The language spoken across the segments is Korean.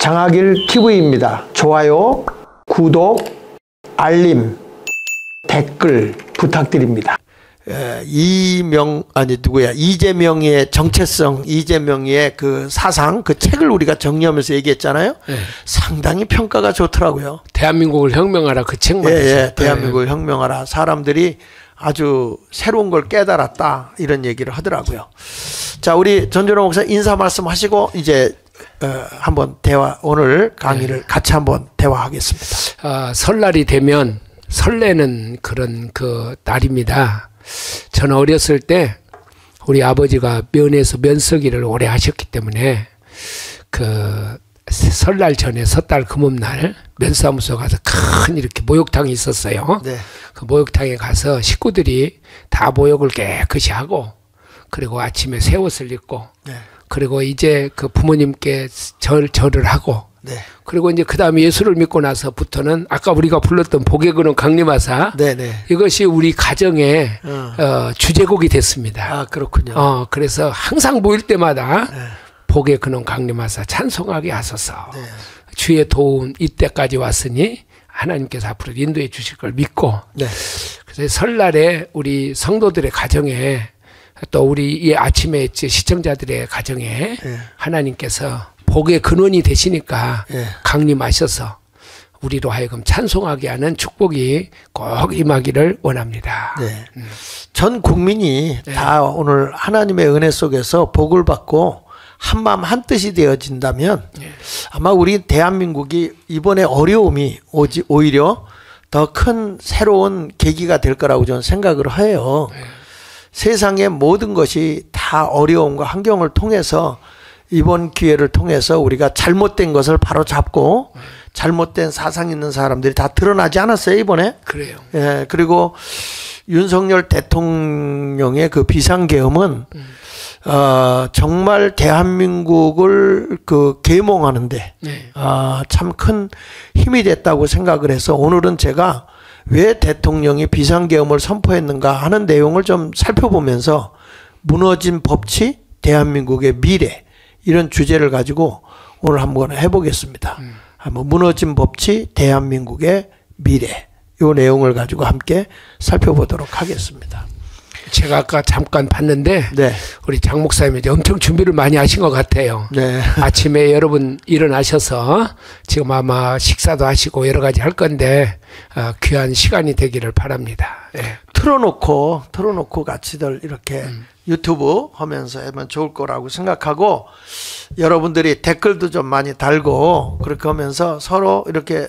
장학일 TV입니다. 좋아요, 구독, 알림, 댓글 부탁드립니다. 이재명의 정체성, 이재명의 그 사상, 그 책을 우리가 정리하면서 얘기했잖아요. 네. 상당히 평가가 좋더라고요. 대한민국을 혁명하라, 그 책 말이죠. 예, 대한민국을 혁명하라. 사람들이 아주 새로운 걸 깨달았다, 이런 얘기를 하더라고요. 자, 우리 전준호 목사 인사 말씀하시고 이제 한번 오늘 강의를 같이 한번 대화하겠습니다. 설날이 되면 설레는 그런 그 날입니다. 저는 어렸을 때 우리 아버지가 면에서 면서기를 오래 하셨기 때문에 그 설날 전에 섣달 금음날 면사무소 가서 큰 이렇게 모욕탕이 있었어요. 네. 그 모욕탕에 가서 식구들이 다 모욕을 깨끗이 하고, 그리고 아침에 새 옷을 입고, 네. 그리고 이제 그 부모님께 절을 하고, 네. 그리고 이제 그 다음에 예수를 믿고 나서부터는 아까 우리가 불렀던 복에 그는 강림하사, 네네. 이것이 우리 가정의 주제곡이 됐습니다. 아, 그렇군요. 그래서 항상 모일 때마다 네. 복에 그는 강림하사 찬송하게 하소서. 네. 주의 도움 이때까지 왔으니 하나님께서 앞으로 인도해 주실 걸 믿고, 네. 그래서 설날에 우리 성도들의 가정에, 또 우리 이 아침에 시청자들의 가정에 네. 하나님께서 복의 근원이 되시니까 네. 강림하셔서 우리로 하여금 찬송하게 하는 축복이 꼭 임하기를 원합니다. 네. 전 국민이 네. 다 오늘 하나님의 은혜 속에서 복을 받고 한마음 한뜻이 되어진다면 네. 아마 우리 대한민국이 이번에 어려움이 오히려 더 큰 새로운 계기가 될 거라고 저는 생각을 해요. 네. 세상의 모든 것이 다 어려움과 환경을 통해서 이번 기회를 통해서 우리가 잘못된 것을 바로 잡고 잘못된 사상 있는 사람들이 다 드러나지 않았어요, 이번에? 그래요. 예, 그리고 윤석열 대통령의 그 비상계엄은 정말 대한민국을 그 계몽하는데 네. 참 큰 힘이 됐다고 생각을 해서 오늘은 제가 왜 대통령이 비상계엄을 선포했는가 하는 내용을 좀 살펴보면서 무너진 법치, 대한민국의 미래, 이런 주제를 가지고 오늘 한번 해보겠습니다. 한번 무너진 법치, 대한민국의 미래, 이 내용을 가지고 함께 살펴보도록 하겠습니다. 제가 아까 잠깐 봤는데 네. 우리 장 목사님이 엄청 준비를 많이 하신 것 같아요. 네. 아침에 여러분 일어나셔서 지금 아마 식사도 하시고 여러 가지 할 건데 귀한 시간이 되기를 바랍니다. 네. 틀어놓고 같이들 이렇게 유튜브 하면서 하면 좋을 거라고 생각하고, 여러분들이 댓글도 좀 많이 달고 그렇게 하면서 서로 이렇게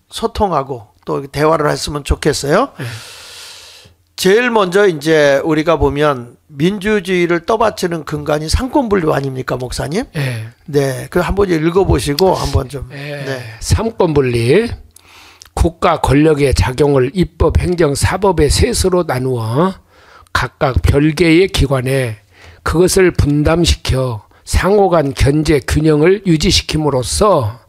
소통하고 또 대화를 했으면 좋겠어요. 네. 제일 먼저 이제 우리가 보면 민주주의를 떠받치는 근간이 삼권분립 아닙니까, 목사님? 네. 네. 그 한번 읽어보시고 한번 좀. 네. 네. 삼권분립. 국가 권력의 작용을 입법, 행정, 사법의 셋으로 나누어 각각 별개의 기관에 그것을 분담시켜 상호간 견제 균형을 유지시킴으로써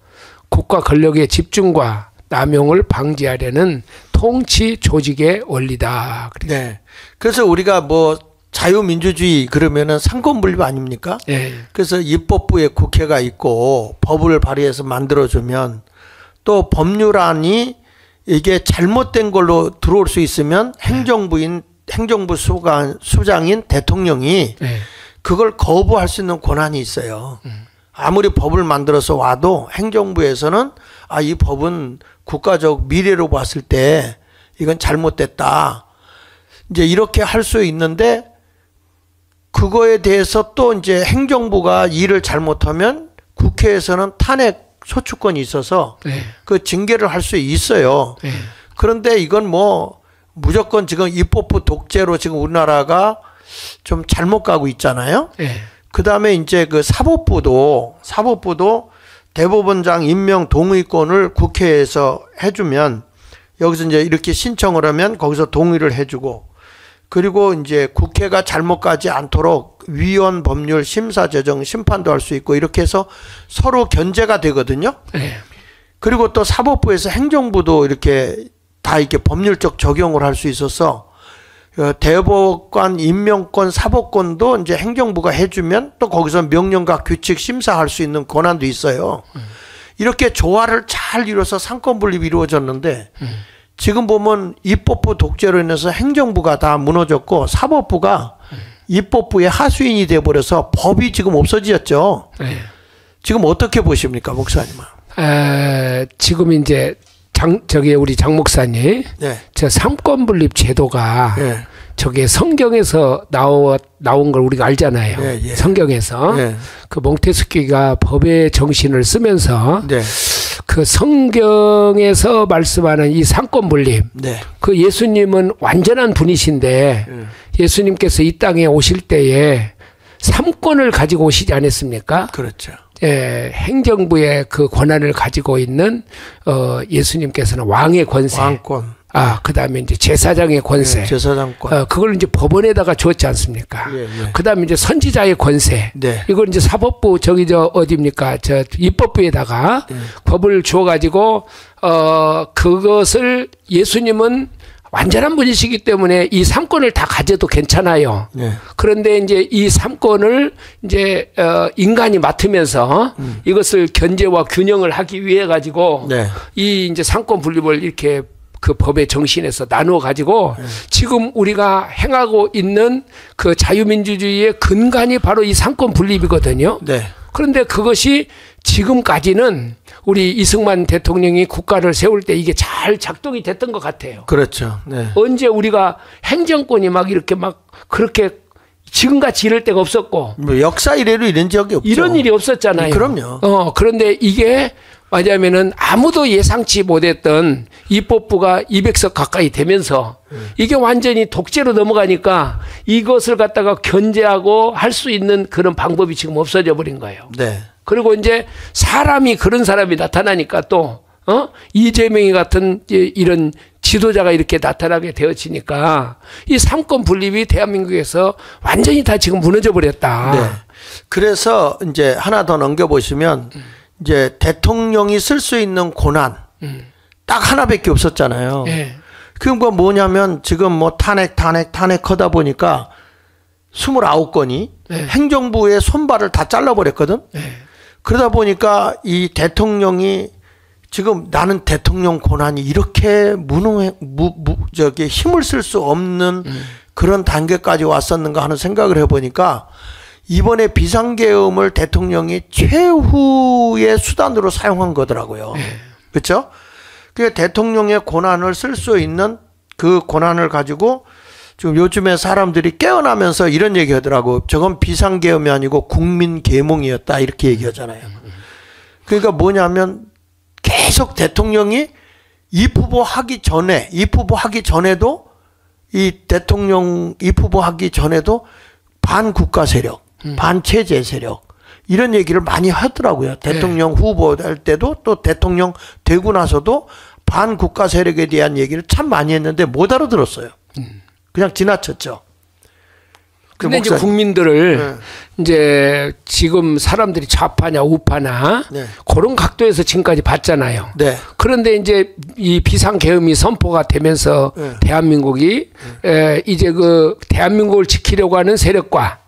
국가 권력의 집중과 남용을 방지하려는 통치 조직의 원리다. 네. 그래서 우리가 뭐 자유민주주의 그러면은 삼권분립 아닙니까? 네. 그래서 입법부에 국회가 있고 법을 발의해서 만들어주면 또 법률안이 이게 잘못된 걸로 들어올 수 있으면 행정부 수장인 대통령이 네. 그걸 거부할 수 있는 권한이 있어요. 아무리 법을 만들어서 와도 행정부에서는 이 법은 국가적 미래로 봤을 때 이건 잘못됐다, 이제 이렇게 할 수 있는데, 그거에 대해서 또 이제 행정부가 일을 잘못하면 국회에서는 탄핵 소추권이 있어서 네. 그 징계를 할 수 있어요. 네. 그런데 이건 뭐 무조건 지금 입법부 독재로 지금 우리나라가 좀 잘못 가고 있잖아요. 네. 그 다음에 이제 그 사법부도 대법원장 임명 동의권을 국회에서 해주면, 여기서 이제 이렇게 신청을 하면 거기서 동의를 해주고, 그리고 이제 국회가 잘못 가지 않도록 위헌 법률 심사 제정 심판도 할 수 있고, 이렇게 해서 서로 견제가 되거든요. 네. 그리고 또 사법부에서 행정부도 이렇게 다 이렇게 법률적 적용을 할 수 있어서 대법관 임명권, 사법권도 이제 행정부가 해주면 또 거기서 명령과 규칙 심사할 수 있는 권한도 있어요. 이렇게 조화를 잘 이뤄서 상권 분립이 이루어졌는데 지금 보면 입법부 독재로 인해서 행정부가 다 무너졌고 사법부가 입법부의 하수인이 돼버려서 법이 지금 없어졌죠. 네. 지금 어떻게 보십니까, 목사님은? 지금 이제 저기 우리 장 목사님, 네. 저 삼권 분립 제도가 네. 저게 성경에서 나온 걸 우리가 알잖아요. 네, 예. 성경에서 네. 그 몽테스키가 법의 정신을 쓰면서 네. 그 성경에서 말씀하는 이 삼권 분립, 네. 그 예수님은 완전한 분이신데 예수님께서 이 땅에 오실 때에 삼권을 가지고 오시지 않았습니까? 그렇죠. 예, 행정부의 그 권한을 가지고 있는 예수님께서는 왕의 권세, 왕권, 그다음에 이제 제사장의 권세, 네, 제사장권, 그걸 이제 법원에다가 주었지 않습니까? 예, 예. 그다음에 이제 선지자의 권세, 네. 이걸 이제 사법부 어디입니까? 저 입법부에다가 법을 주어가지고 그것을 예수님은 완전한 분이시기 때문에 이 삼권을 다 가져도 괜찮아요. 네. 그런데 이제 이 삼권을 이제 인간이 맡으면서 이것을 견제와 균형을 하기 위해 가지고 네. 이 이제 삼권 분립을 이렇게 그 법의 정신에서 나누어 가지고 네. 지금 우리가 행하고 있는 그 자유민주주의의 근간이 바로 이 삼권 분립이거든요. 네. 그런데 그것이 지금까지는 우리 이승만 대통령이 국가를 세울 때 이게 잘 작동이 됐던 것 같아요. 그렇죠. 네. 언제 우리가 행정권이 막 이렇게 막 그렇게 지금같이 이럴 때가 없었고. 뭐 역사 이래로 이런 적이 없죠. 이런 일이 없었잖아요. 그럼요. 그런데 이게 뭐냐면은 아무도 예상치 못했던 입법부가 200석 가까이 되면서 이게 완전히 독재로 넘어가니까 이것을 갖다가 견제하고 할 수 있는 그런 방법이 지금 없어져 버린 거예요. 네. 그리고 이제 그런 사람이 나타나니까 또 이재명이 같은 이런 지도자가 이렇게 나타나게 되어지니까 이 삼권 분립이 대한민국에서 완전히 다 지금 무너져 버렸다. 네. 그래서 이제 하나 더 넘겨보시면 이제 대통령이 쓸 수 있는 권한 딱 하나밖에 없었잖아요. 네. 그러니까 뭐냐면 지금 뭐 탄핵하다 보니까 29건이 네. 행정부의 손발을 다 잘라버렸거든. 네. 그러다 보니까 이 대통령이 지금 나는 대통령 권한이 이렇게 힘을 쓸 수 없는 그런 단계까지 왔었는가 하는 생각을 해보니까 이번에 비상계엄을 대통령이 최후의 수단으로 사용한 거더라고요. 그렇죠? 그 대통령의 권한을 쓸 수 있는 그 권한을 가지고 지금 요즘에 사람들이 깨어나면서 이런 얘기 하더라고. 저건 비상계엄이 아니고 국민계몽이었다 이렇게 얘기하잖아요. 그러니까 뭐냐면 계속 대통령이 입후보하기 전에도 이 대통령 입후보하기 전에도 반국가 세력, 반체제 세력 이런 얘기를 많이 하더라고요. 대통령 후보 할 때도 또 대통령 되고 나서도 반국가 세력에 대한 얘기를 참 많이 했는데 못 알아들었어요. 그냥 지나쳤죠. 근데 이제 국민들을 이제 지금 사람들이 좌파냐 우파냐 그런 각도에서 지금까지 봤잖아요. 네. 그런데 이제 이 비상계엄이 선포가 되면서 대한민국이 이제 그 대한민국을 지키려고 하는 세력과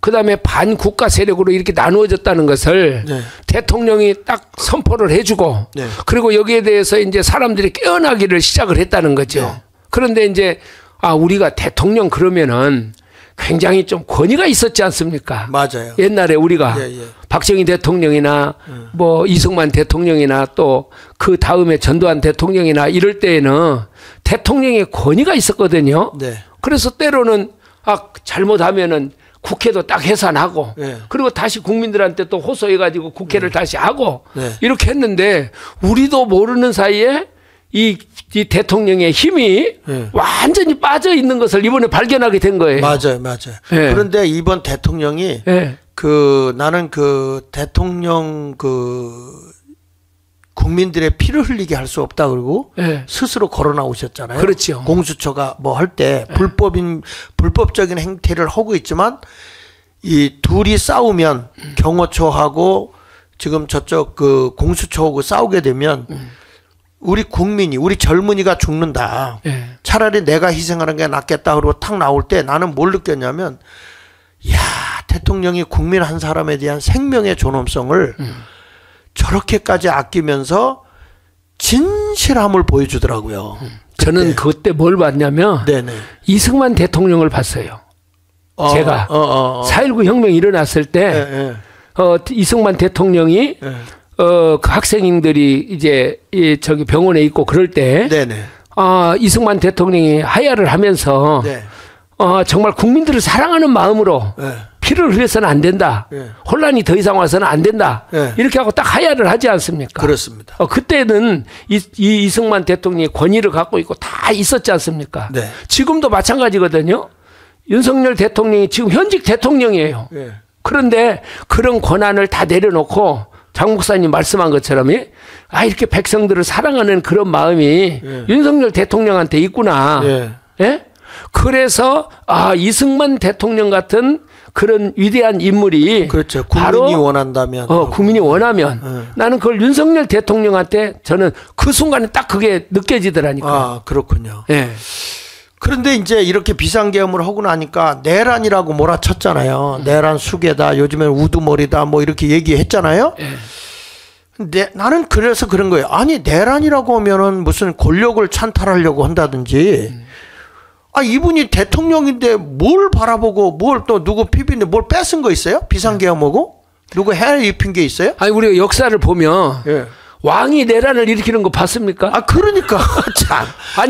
그다음에 반국가 세력으로 이렇게 나누어졌다는 것을 대통령이 딱 선포를 해주고 그리고 여기에 대해서 이제 사람들이 깨어나기를 시작을 했다는 거죠. 그런데 이제 우리가 대통령 그러면은 굉장히 좀 권위가 있었지 않습니까? 맞아요. 옛날에 우리가 박정희 대통령이나 뭐 이승만 대통령이나 또 그 다음에 전두환 대통령이나 이럴 때에는 대통령의 권위가 있었거든요. 네. 그래서 때로는 잘못하면은 국회도 딱 해산하고 그리고 다시 국민들한테 또 호소해가지고 국회를 다시 하고 이렇게 했는데 우리도 모르는 사이에 이 대통령의 힘이 완전히 빠져 있는 것을 이번에 발견하게 된 거예요. 맞아요. 그런데 이번 대통령이 나는 그 대통령 국민들의 피를 흘리게 할 수 없다 그러고 스스로 걸어 나오셨잖아요. 그렇죠. 공수처가 뭐 할 때 불법적인 행태를 하고 있지만 이 둘이 싸우면 경호처하고 지금 저쪽 그 공수처하고 싸우게 되면 우리 국민이 우리 젊은이가 죽는다. 차라리 내가 희생하는 게 낫겠다 그러고 탁 나올 때 나는 뭘 느꼈냐면 대통령이 국민 한 사람에 대한 생명의 존엄성을 저렇게까지 아끼면서 진실함을 보여주더라고요. 저는 그때 뭘 봤냐면 네네. 이승만 대통령을 봤어요. 제가 4.19 혁명이 일어났을 때 이승만 대통령이 그 학생들이 이제 저기 병원에 있고 그럴 때 네네. 이승만 대통령이 하야를 하면서 네. 정말 국민들을 사랑하는 마음으로 피를 흘려서는 안 된다. 혼란이 더 이상 와서는 안 된다. 이렇게 하고 딱 하야를 하지 않습니까? 그렇습니다. 그때는 이승만 대통령이 권위를 갖고 있고 다 있었지 않습니까? 네. 지금도 마찬가지거든요. 윤석열 대통령이 지금 현직 대통령이에요. 그런데 그런 권한을 다 내려놓고 장 목사님 말씀한 것처럼 이렇게 백성들을 사랑하는 그런 마음이 윤석열 대통령한테 있구나. 예? 그래서 이승만 대통령 같은 그런 위대한 인물이 그렇죠. 국민이 바로 원한다면 국민이 원하면 나는 그걸 윤석열 대통령한테 저는 그 순간에 딱 그게 느껴지더라니까. 그렇군요. 예. 그런데 이제 이렇게 비상계엄을 하고 나니까 내란이라고 몰아쳤잖아요. 내란 수괴다. 요즘엔 우두머리다. 뭐 이렇게 얘기했잖아요. 근데 나는 그래서 그런 거예요. 아니 내란이라고 하면은 무슨 권력을 찬탈하려고 한다든지 이분이 대통령인데 뭘 바라보고 뭘 또 누구 피비인데 뭘 뺏은 거 있어요? 비상계엄하고? 누구 해를 입힌 게 있어요? 우리가 역사를 보면 왕이 내란을 일으키는 거 봤습니까? 그러니까 참.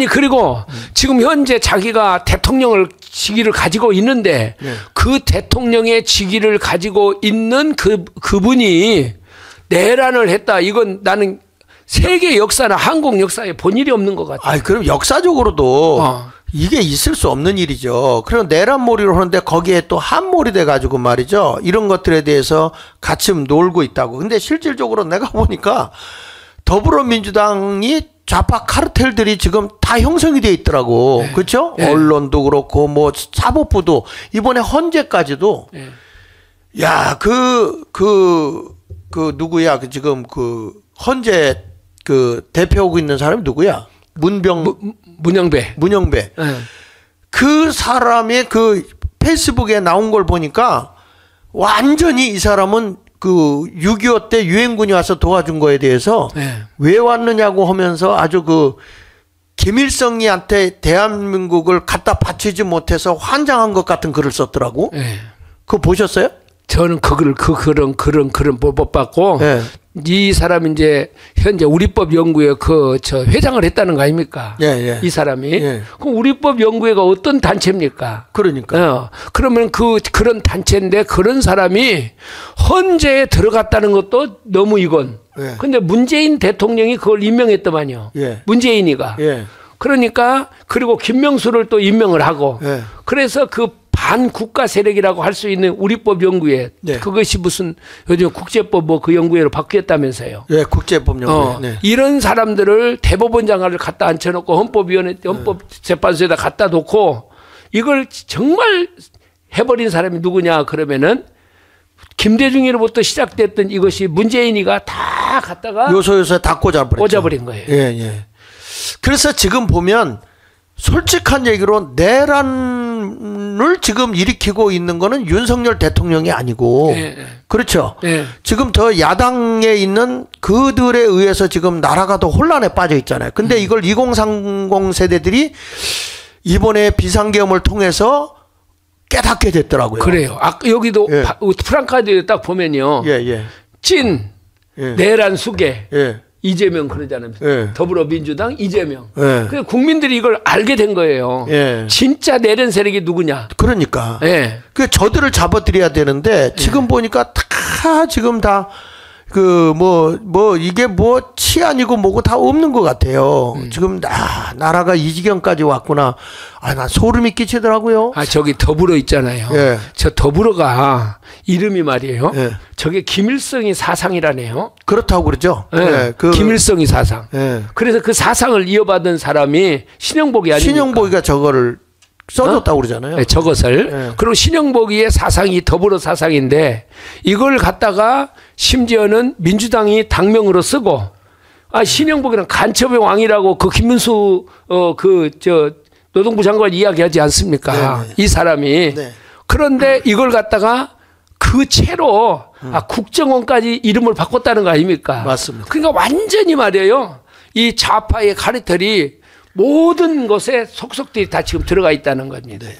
그리고 지금 현재 자기가 대통령을 직위를 가지고 있는데 그 대통령의 직위를 가지고 있는 그분이 내란을 했다. 이건 나는 세계 역사나 한국 역사에 본 일이 없는 것 같아요. 그럼 역사적으로도 이게 있을 수 없는 일이죠. 그리고 내란몰이를 하는데 거기에 또 한몰이 돼가지고 말이죠. 이런 것들에 대해서 같이 놀고 있다고. 근데 실질적으로 내가 보니까 더불어민주당이 좌파 카르텔들이 지금 다 형성이 돼 있더라고. 그렇죠? 언론도 그렇고 뭐 사법부도 이번에 헌재까지도 야, 누구야? 지금 헌재 대표하고 있는 사람이 누구야? 문영배. 그 사람의 페이스북에 나온 걸 보니까 완전히 이 사람은 6.25 때 유엔군이 와서 도와준 거에 대해서 왜 왔느냐고 하면서 아주 김일성이한테 대한민국을 갖다 바치지 못해서 환장한 것 같은 글을 썼더라고. 그거 보셨어요? 저는 그런 못 봤고 이 사람이 이제 현재 우리법 연구회 회장을 했다는 거 아닙니까? 이 사람이. 그럼 우리법 연구회가 어떤 단체입니까? 그러니까. 그러면 그런 단체인데 그런 사람이 헌재에 들어갔다는 것도 너무 이건. 근데 문재인 대통령이 그걸 임명했더만요. 문재인이가. 그러니까 그리고 김명수를 또 임명을 하고. 그래서 반국가 세력이라고 할 수 있는 우리법 연구회 그것이 무슨 요즘 국제법 그 연구회로 바뀌었다면서요. 국제법 연구회. 이런 사람들을 대법원장을 갖다 앉혀놓고 헌법재판소에다 갖다 놓고 이걸 정말 해버린 사람이 누구냐 그러면은 김대중으로부터 시작됐던 이것이 문재인이가 다 갖다가 요소에 다 꽂아버린 거예요. 그래서 지금 보면 솔직한 얘기로 내란을 지금 일으키고 있는 거는 윤석열 대통령이 아니고 그렇죠. 지금 더 야당에 있는 그들에 의해서 지금 나라가 더 혼란에 빠져 있잖아요. 근데 이걸 2030 세대들이 이번에 비상계엄을 통해서 깨닫게 됐더라고요. 그래요. 여기도 프랑카드에 딱 보면요. 찐 내란 수괴 이재명 그러잖아요. 더불어민주당 이재명. 그래서 국민들이 이걸 알게 된 거예요. 진짜 내란 세력이 누구냐. 그러니까. 저들을 잡아들여야 되는데 지금 보니까 다 지금 다 이게 치안이고 뭐고 다 없는 것 같아요. 지금 나라가 이 지경까지 왔구나. 난 소름이 끼치더라고요. 저기 더불어 있잖아요. 저 더불어가 이름이 말이에요. 저게 김일성이 사상이라네요. 그렇다고 그러죠. 김일성이 사상. 그래서 그 사상을 이어받은 사람이 신영복이 아닙니까? 신영복이가 저거를 써줬다고 그러잖아요. 저것을. 그리고 신영복이의 사상이 더불어 사상인데 이걸 갖다가 심지어는 민주당이 당명으로 쓰고 신영복이랑 간첩의 왕이라고 김문수 노동부 장관 이야기하지 않습니까? 이 사람이. 그런데 이걸 갖다가 그 채로 국정원까지 이름을 바꿨다는 거 아닙니까? 맞습니다. 그러니까 완전히 말이에요. 이 좌파의 카르텔이 모든 것에 속속들이 다 지금 들어가 있다는 겁니다. 네.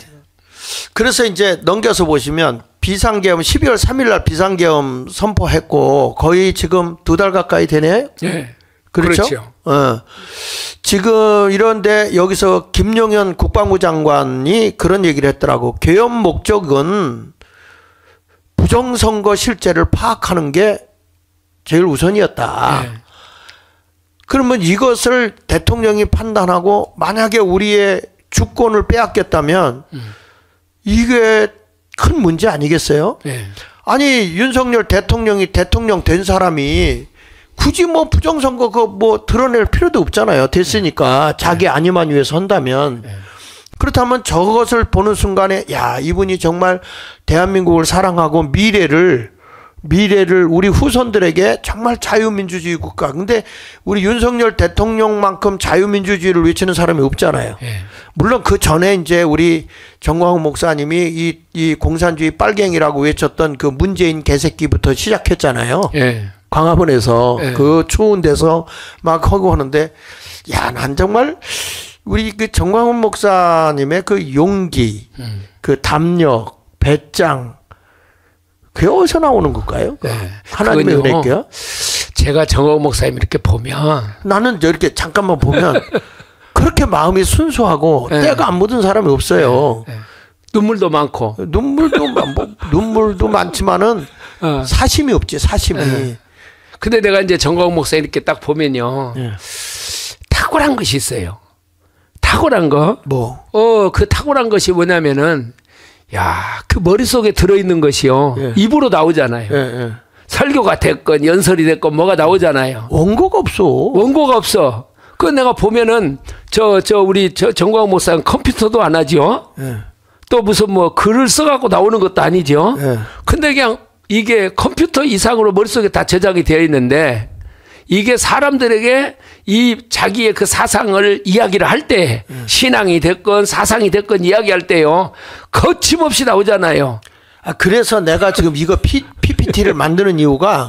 그래서 이제 넘겨서 보시면 비상계엄 12월 3일 날 비상계엄 선포했고 거의 지금 2달 가까이 되네요. 네. 그렇죠? 그렇죠. 지금 이런데 여기서 김용현 국방부 장관이 그런 얘기를 했더라고. 계엄 목적은 부정선거 실제를 파악하는 게 제일 우선이었다. 네. 그러면 이것을 대통령이 판단하고 만약에 우리의 주권을 빼앗겼다면 이게 큰 문제 아니겠어요? 네. 아니 윤석열 대통령이 대통령 된 사람이 굳이 뭐 부정선거 그거 뭐 드러낼 필요도 없잖아요. 됐으니까 자기 안위만 위해서 한다면. 그렇다면 저것을 보는 순간에 야 이분이 정말 대한민국을 사랑하고 미래를 우리 후손들에게 정말 자유민주주의 국가. 근데 우리 윤석열 대통령만큼 자유민주주의를 외치는 사람이 없잖아요. 물론 그 전에 이제 우리 정광훈 목사님이 이 공산주의 빨갱이라고 외쳤던 그 문재인 개새끼부터 시작했잖아요. 광화문에서 그 추운 데서 막 하고 하는데 야, 난 정말 우리 그 정광훈 목사님의 그 용기, 그 담력, 배짱 그게 어디서 나오는 걸까요? 하나님의 은혜요? 제가 정광훈 목사님 이렇게 보면 나는 이렇게 잠깐만 보면 그렇게 마음이 순수하고 때가 안 묻은 사람이 없어요. 눈물도 많고 눈물도 많지만은 사심이 없지 사심이. 근데 내가 이제 정광훈 목사님 이렇게 딱 보면요. 탁월한 것이 있어요. 탁월한 거. 뭐? 그 탁월한 것이 뭐냐면은 야, 그 머릿속에 들어있는 것이요. 입으로 나오잖아요. 설교가 됐건 연설이 됐건 뭐가 나오잖아요. 원고가 없어. 원고가 없어. 그 내가 보면은 우리 정광훈 목사는 컴퓨터도 안 하죠. 또 무슨 뭐 글을 써갖고 나오는 것도 아니죠. 근데 그냥 이게 컴퓨터 이상으로 머릿속에 다 저장이 되어 있는데 이게 사람들에게 이 자기의 그 사상을 이야기를 할 때 신앙이 됐건 사상이 됐건 이야기할 때요. 거침없이 나오잖아요. 그래서 내가 지금 이거 PPT를 만드는 이유가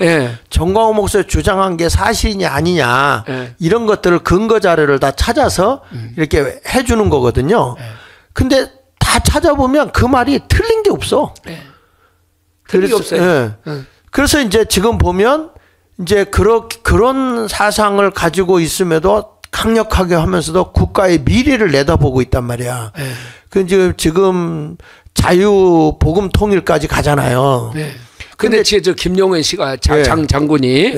정광훈 목사님 주장한 게 사실이냐 아니냐 이런 것들을 근거 자료를 다 찾아서 이렇게 해주는 거거든요. 근데 다 찾아보면 그 말이 틀린 게 없어. 틀린 게 없어요. 그래서 이제 지금 보면 이제 그런 사상을 가지고 있음에도 강력하게 하면서도 국가의 미래를 내다보고 있단 말이야. 그 지금 자유 복음 통일까지 가잖아요. 근데 저 김용현 씨가 장군이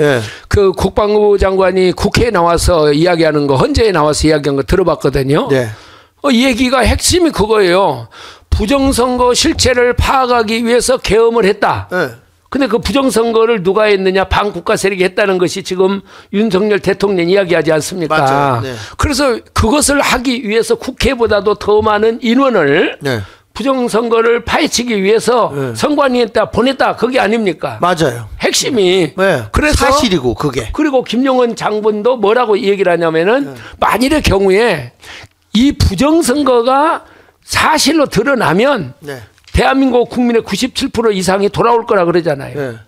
그 국방부 장관이 국회에 나와서 이야기하는 거 헌재에 나와서 이야기한 거 들어봤거든요. 이 얘기가 핵심이 그거예요. 부정선거 실체를 파악하기 위해서 계엄을 했다. 근데 그 부정선거를 누가 했느냐 반국가 세력이 했다는 것이 지금 윤석열 대통령이 이야기하지 않습니까? 맞아요. 그래서 그것을 하기 위해서 국회보다도 더 많은 인원을 부정선거를 파헤치기 위해서 선관위에다 보냈다. 그게 아닙니까? 맞아요. 핵심이. 그래서 사실이고 그게. 그리고 김용현 장군도 뭐라고 얘기를 하냐면은 만일의 경우에 이 부정선거가 사실로 드러나면 대한민국 국민의 97% 이상이 돌아올 거라 그러잖아요.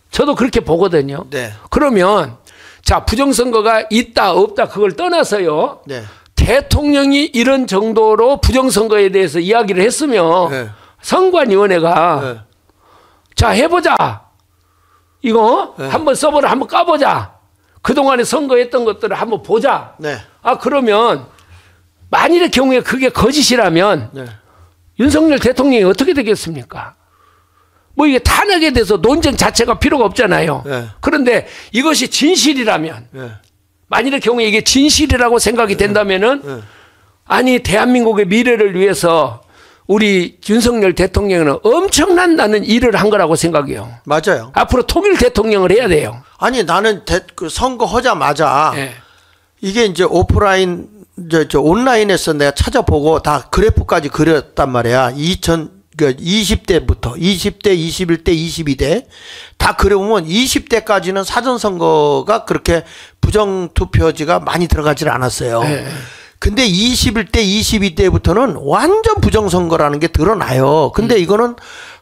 저도 그렇게 보거든요. 그러면 자 부정선거가 있다 없다 그걸 떠나서요. 대통령이 이런 정도로 부정선거에 대해서 이야기를 했으면 선관위원회가 자 해보자. 이거 한번 서버를 한번 까보자. 그동안에 선거했던 것들을 한번 보자. 그러면 만일의 경우에 그게 거짓이라면 윤석열 대통령이 어떻게 되겠습니까? 뭐 이게 탄핵에 대해서 논쟁 자체가 필요가 없잖아요. 그런데 이것이 진실이라면 만일의 경우에 이게 진실이라고 생각이 된다면은 아니 대한민국의 미래를 위해서 우리 윤석열 대통령은 엄청난 나는 일을 한 거라고 생각해요. 맞아요. 앞으로 통일 대통령을 해야 돼요. 아니 나는 그 선거 하자마자 이게 이제 오프라인 저 온라인에서 내가 찾아보고 다 그래프까지 그렸단 말이야. 20대부터 20대, 21대, 22대 다 그려보면 20대까지는 사전선거가 그렇게 부정투표지가 많이 들어가질 않았어요. 근데 21대, 22대부터는 완전 부정선거라는 게 드러나요. 근데 이거는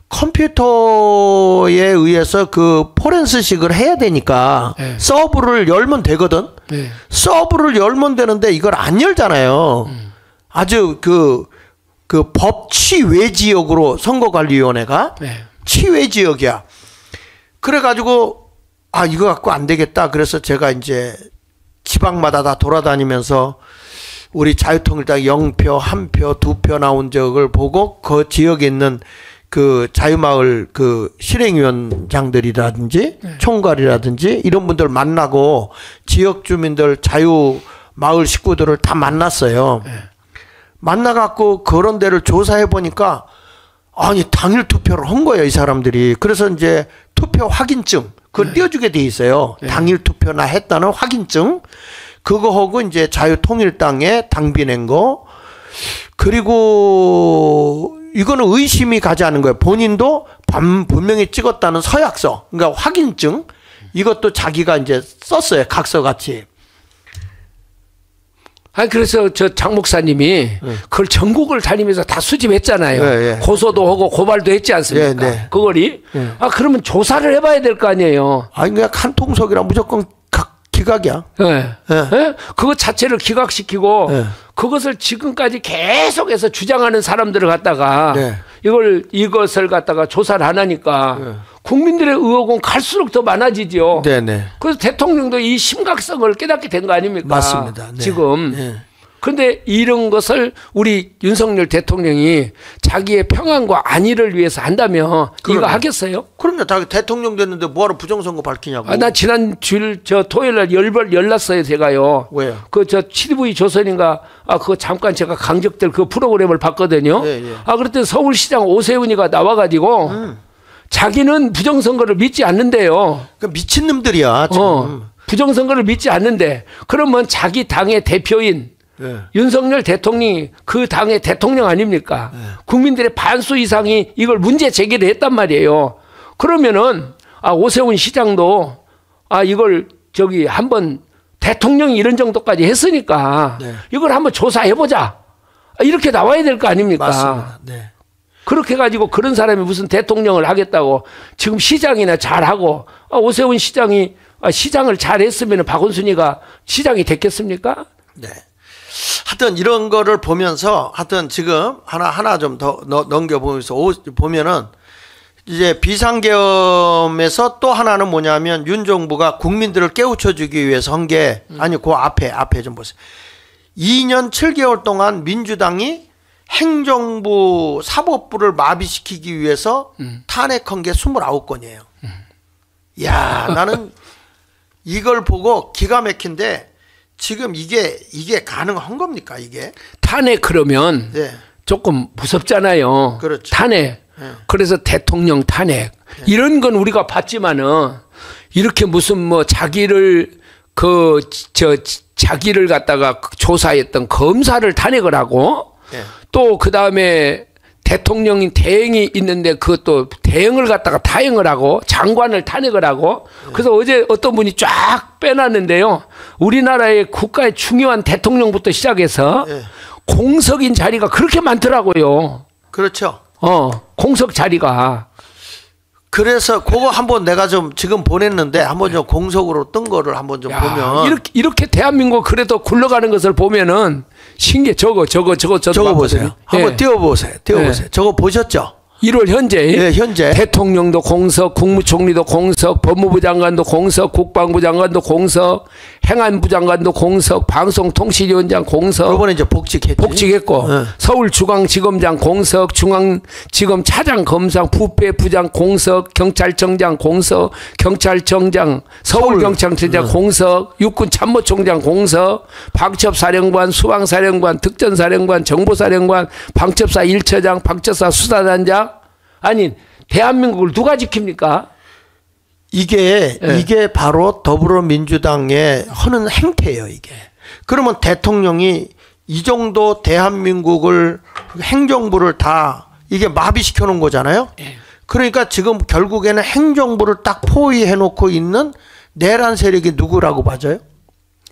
컴퓨터에 의해서 그 포렌스식을 해야 되니까 네. 서브를 열면 되거든. 네. 서브를 열면 되는데 이걸 안 열잖아요. 아주 그 법치외 지역으로 선거관리위원회가 네. 치외 지역이야. 그래가지고 이거 갖고 안 되겠다. 그래서 제가 이제 지방마다 다 돌아다니면서 우리 자유통일당 0표, 1표, 2표 나온 적을 보고 그 지역에 있는 그 자유마을 그 실행위원장들이라든지 네. 총괄이라든지 이런 분들 만나고 지역 주민들 자유마을 식구들을 다 만났어요. 네. 만나갖고 그런 데를 조사해 보니까 아니 당일 투표를 한 거예요 이 사람들이. 그래서 이제 투표 확인증 그걸 네. 띄워주게 돼 있어요. 네. 당일 투표나 했다는 확인증 그거 하고 이제 자유통일당에 당비 낸 거 그리고 이거는 의심이 가지 않은 거예요. 본인도 분명히 찍었다는 서약서, 그러니까 확인증 이것도 자기가 이제 썼어요. 각서같이. 그래서 저 장 목사님이 그걸 전국을 다니면서 다 수집했잖아요. 네. 고소도 하고 고발도 했지 않습니까? 네. 그거리. 그러면 조사를 해봐야 될 거 아니에요. 그냥 한 통속이랑 무조건 기각이야. 네. 네. 그거 자체를 기각시키고 네. 그것을 지금까지 계속해서 주장하는 사람들을 갖다가 네. 이것을 갖다가 조사를 안 하니까 네. 국민들의 의혹은 갈수록 더 많아지죠. 네네. 그래서 대통령도 이 심각성을 깨닫게 된 거 아닙니까? 맞습니다. 네. 지금. 네. 그런데 이런 것을 우리 윤석열 대통령이 자기의 평안과 안위를 위해서 한다면 이거 하겠어요? 그럼요. 다 대통령 됐는데 뭐하러 부정선거 밝히냐고. 나 지난 주일 토요일 날 열났어요 제가요. 왜요? 저 TV 조선인가 그거 잠깐 제가 강적들 그 프로그램을 봤거든요. 예, 예. 그랬더니 서울시장 오세훈이가 나와가지고 자기는 부정선거를 믿지 않는데요. 그 미친놈들이야 지금. 부정선거를 믿지 않는데 그러면 자기 당의 대표인 네. 윤석열 대통령이 그 당의 대통령 아닙니까? 네. 국민들의 반수 이상이 이걸 문제 제기를 했단 말이에요. 그러면은 오세훈 시장도 이걸 한번 대통령이 이런 정도까지 했으니까 네. 이걸 한번 조사해보자. 이렇게 나와야 될 거 아닙니까? 맞습니다. 네. 그렇게 가지고 그런 사람이 무슨 대통령을 하겠다고 지금 시장이나 잘하고 오세훈 시장이 시장을 잘했으면 박원순이가 시장이 됐겠습니까? 네. 하여튼 이런 거를 보면서 하여튼 지금 하나 좀 더 넘겨보면서 보면은 이제 비상계엄에서 또 하나는 뭐냐면 윤 정부가 국민들을 깨우쳐주기 위해서 한 게 아니 그 앞에 좀 보세요. 2년 7개월 동안 민주당이 행정부 사법부를 마비시키기 위해서 탄핵한 게 29건이에요. 야 나는 이걸 보고 기가 막힌데 지금 이게 가능한 겁니까 이게? 탄핵 그러면 네. 조금 무섭잖아요. 그렇죠. 탄핵. 네. 그래서 대통령 탄핵 네. 이런 건 우리가 봤지만은 이렇게 무슨 뭐 자기를 자기를 갖다가 조사했던 검사를 탄핵을 하고 네. 또 그 다음에 대통령이 대행이 있는데 그것도 대행을 갖다가 타행을 하고 장관을 탄핵을 하고 그래서 어제 어떤 분이 쫙 빼놨는데요. 우리나라의 국가의 중요한 대통령부터 시작해서 공석인 자리가 그렇게 많더라고요. 그렇죠. 공석 자리가. 그래서 그거 한번 내가 좀 지금 보냈는데 한번 좀 공석으로 뜬 거를 한번 좀 보면 이렇게 대한민국 그래도 굴러가는 것을 보면은 신기해. 저거 보세요. 한번 띄워보세요. 저거 보셨죠? 1월 현재, 네, 현재 대통령도 공석, 국무총리도 공석, 법무부 장관도 공석, 국방부 장관도 공석, 행안부 장관도 공석, 방송통신위원장 공석. 이번에 이제 복직했고, 서울중앙지검장 공석, 중앙지검 차장검상, 부패부장 공석, 경찰청장 공석, 경찰청장, 서울경찰청장 공석, 육군참모총장 공석, 방첩사령관, 수방사령관, 특전사령관, 정보사령관, 방첩사 1처장, 방첩사 수사단장. 아니 대한민국을 누가 지킵니까? 이게 바로 더불어민주당의 하는 행태예요. 이게. 그러면 대통령이 이 정도 대한민국을 행정부를 다 이게 마비시켜 놓은 거잖아요. 그러니까 지금 결국에는 행정부를 딱 포위해 놓고 있는 내란 세력이 누구라고 봐져요?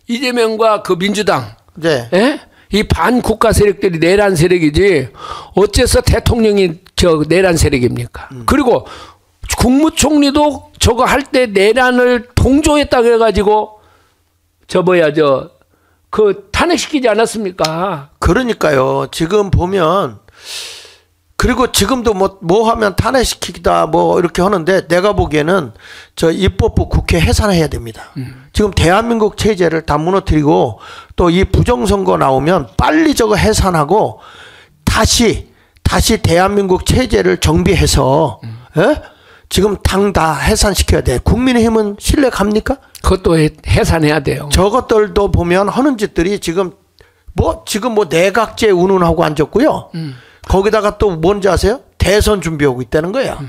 이재명과 그 민주당. 네. 이 반국가 세력들이 내란 세력이지 어째서 대통령이 저 내란 세력입니까? 그리고 국무총리도 저거 할 때 내란을 동조했다 그래가지고 그 탄핵시키지 않았습니까? 그러니까요. 지금 보면 그리고 지금도 뭐 하면 탄핵시키다 뭐 이렇게 하는데 내가 보기에는 저 입법부 국회 해산해야 됩니다. 지금 대한민국 체제를 다 무너뜨리고 또 이 부정선거 나오면 빨리 저거 해산하고 다시 대한민국 체제를 정비해서 예? 지금 당 다 해산시켜야 돼. 국민의힘은 신뢰 갑니까? 그것도 해산해야 돼요. 저것들도 보면 하는 짓들이 지금 내각제 운운하고 앉았고요. 거기다가 또 뭔지 아세요? 대선 준비하고 있다는 거야.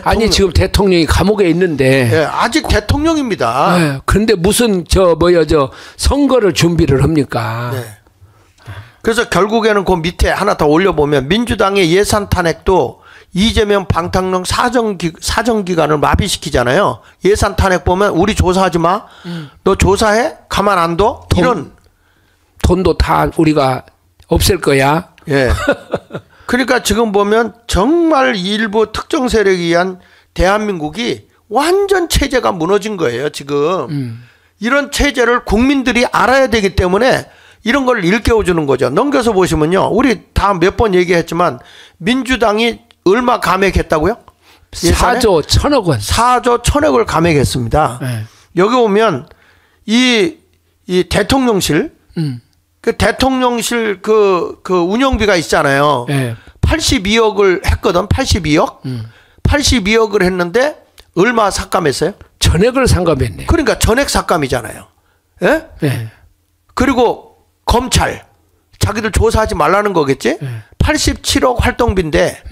아니 지금 대통령이 감옥에 있는데. 네, 아직 대통령입니다. 네, 그런데 무슨 선거를 준비를 합니까? 네. 그래서 결국에는 그 밑에 하나 더 올려보면 민주당의 예산 탄핵도 이재명 방탄용 사정기관을 마비시키잖아요. 예산 탄핵 보면 우리 조사하지 마. 너 조사해? 가만 안 둬? 이런. 돈도 다 우리가 없앨 거야. 예. 그러니까 지금 보면 정말 일부 특정 세력에 의한 대한민국이 완전 체제가 무너진 거예요, 지금. 이런 체제를 국민들이 알아야 되기 때문에 이런 걸 일깨워주는 거죠. 넘겨서 보시면요. 우리 다 몇 번 얘기했지만 민주당이 얼마 감액했다고요? 4조 1,000억 원. 4조 1,000억을 감액했습니다. 네. 여기 보면 이 대통령실 그 대통령실 그 운영비가 있잖아요. 네. 82억을 했거든. 82억. 82억을 했는데 얼마 삭감했어요? 전액을 삭감했네. 그러니까 전액 삭감이잖아요. 예? 네. 그리고 검찰 자기들 조사하지 말라는 거겠지? 87억 활동비인데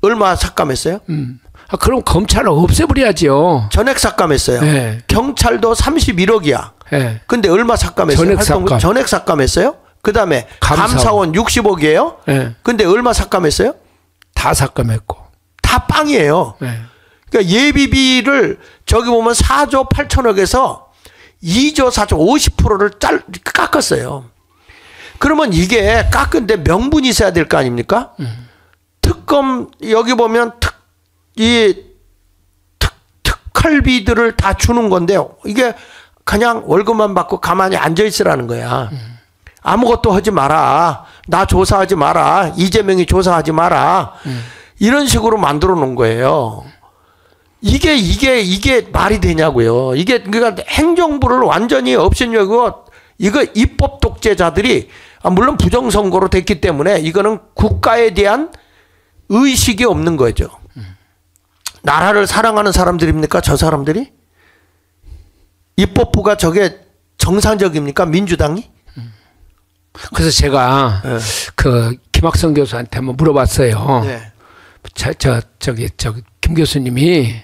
얼마 삭감했어요? 그럼 검찰을 없애버려야죠. 전액 삭감했어요. 네. 경찰도 31억이야. 네. 근데 얼마 삭감했어요? 전액 삭감했어요. 그 다음에 감사원 60억이에요. 네. 근데 얼마 삭감했어요? 다 삭감했고. 다 빵이에요. 네. 그러니까 예비비를 저기 보면 4조 8천억에서 2조 4조 50%를 깎았어요. 그러면 이게 깎은데 명분이 있어야 될 거 아닙니까? 특검 여기 보면 특활비들을 다 주는 건데 이게 그냥 월급만 받고 가만히 앉아 있으라는 거야. 아무것도 하지 마라. 나 조사하지 마라. 이재명이 조사하지 마라. 이런 식으로 만들어 놓은 거예요. 이게 말이 되냐고요. 이게 그러니까 행정부를 완전히 없애려고 이거 입법 독재자들이 물론 부정선거로 됐기 때문에 이거는 국가에 대한 의식이 없는 거죠. 나라를 사랑하는 사람들입니까? 저 사람들이? 입법부가 저게 정상적입니까? 민주당이? 그래서 제가 네. 그 김학성 교수한테 한번 물어봤어요. 네. 저기 김 교수님이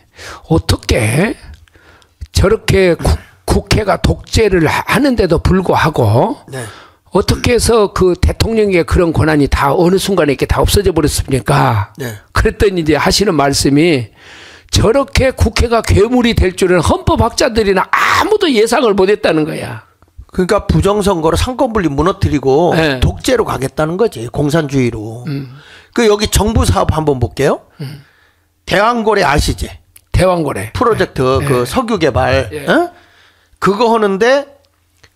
어떻게 저렇게 국회가 독재를 하는데도 불구하고 네. 어떻게 해서 그 대통령의 그런 권한이 다 어느 순간에 이렇게 다 없어져 버렸습니까? 네. 그랬더니 이제 하시는 말씀이 저렇게 국회가 괴물이 될 줄은 헌법학자들이나 아무도 예상을 못했다는 거야. 그러니까 부정선거로 상권분리 무너뜨리고 네. 독재로 가겠다는 거지. 공산주의로. 그 여기 정부 사업 한번 볼게요. 대왕고래 아시지? 대왕고래 프로젝트 네. 그 석유 개발. 네. 어? 그거 하는데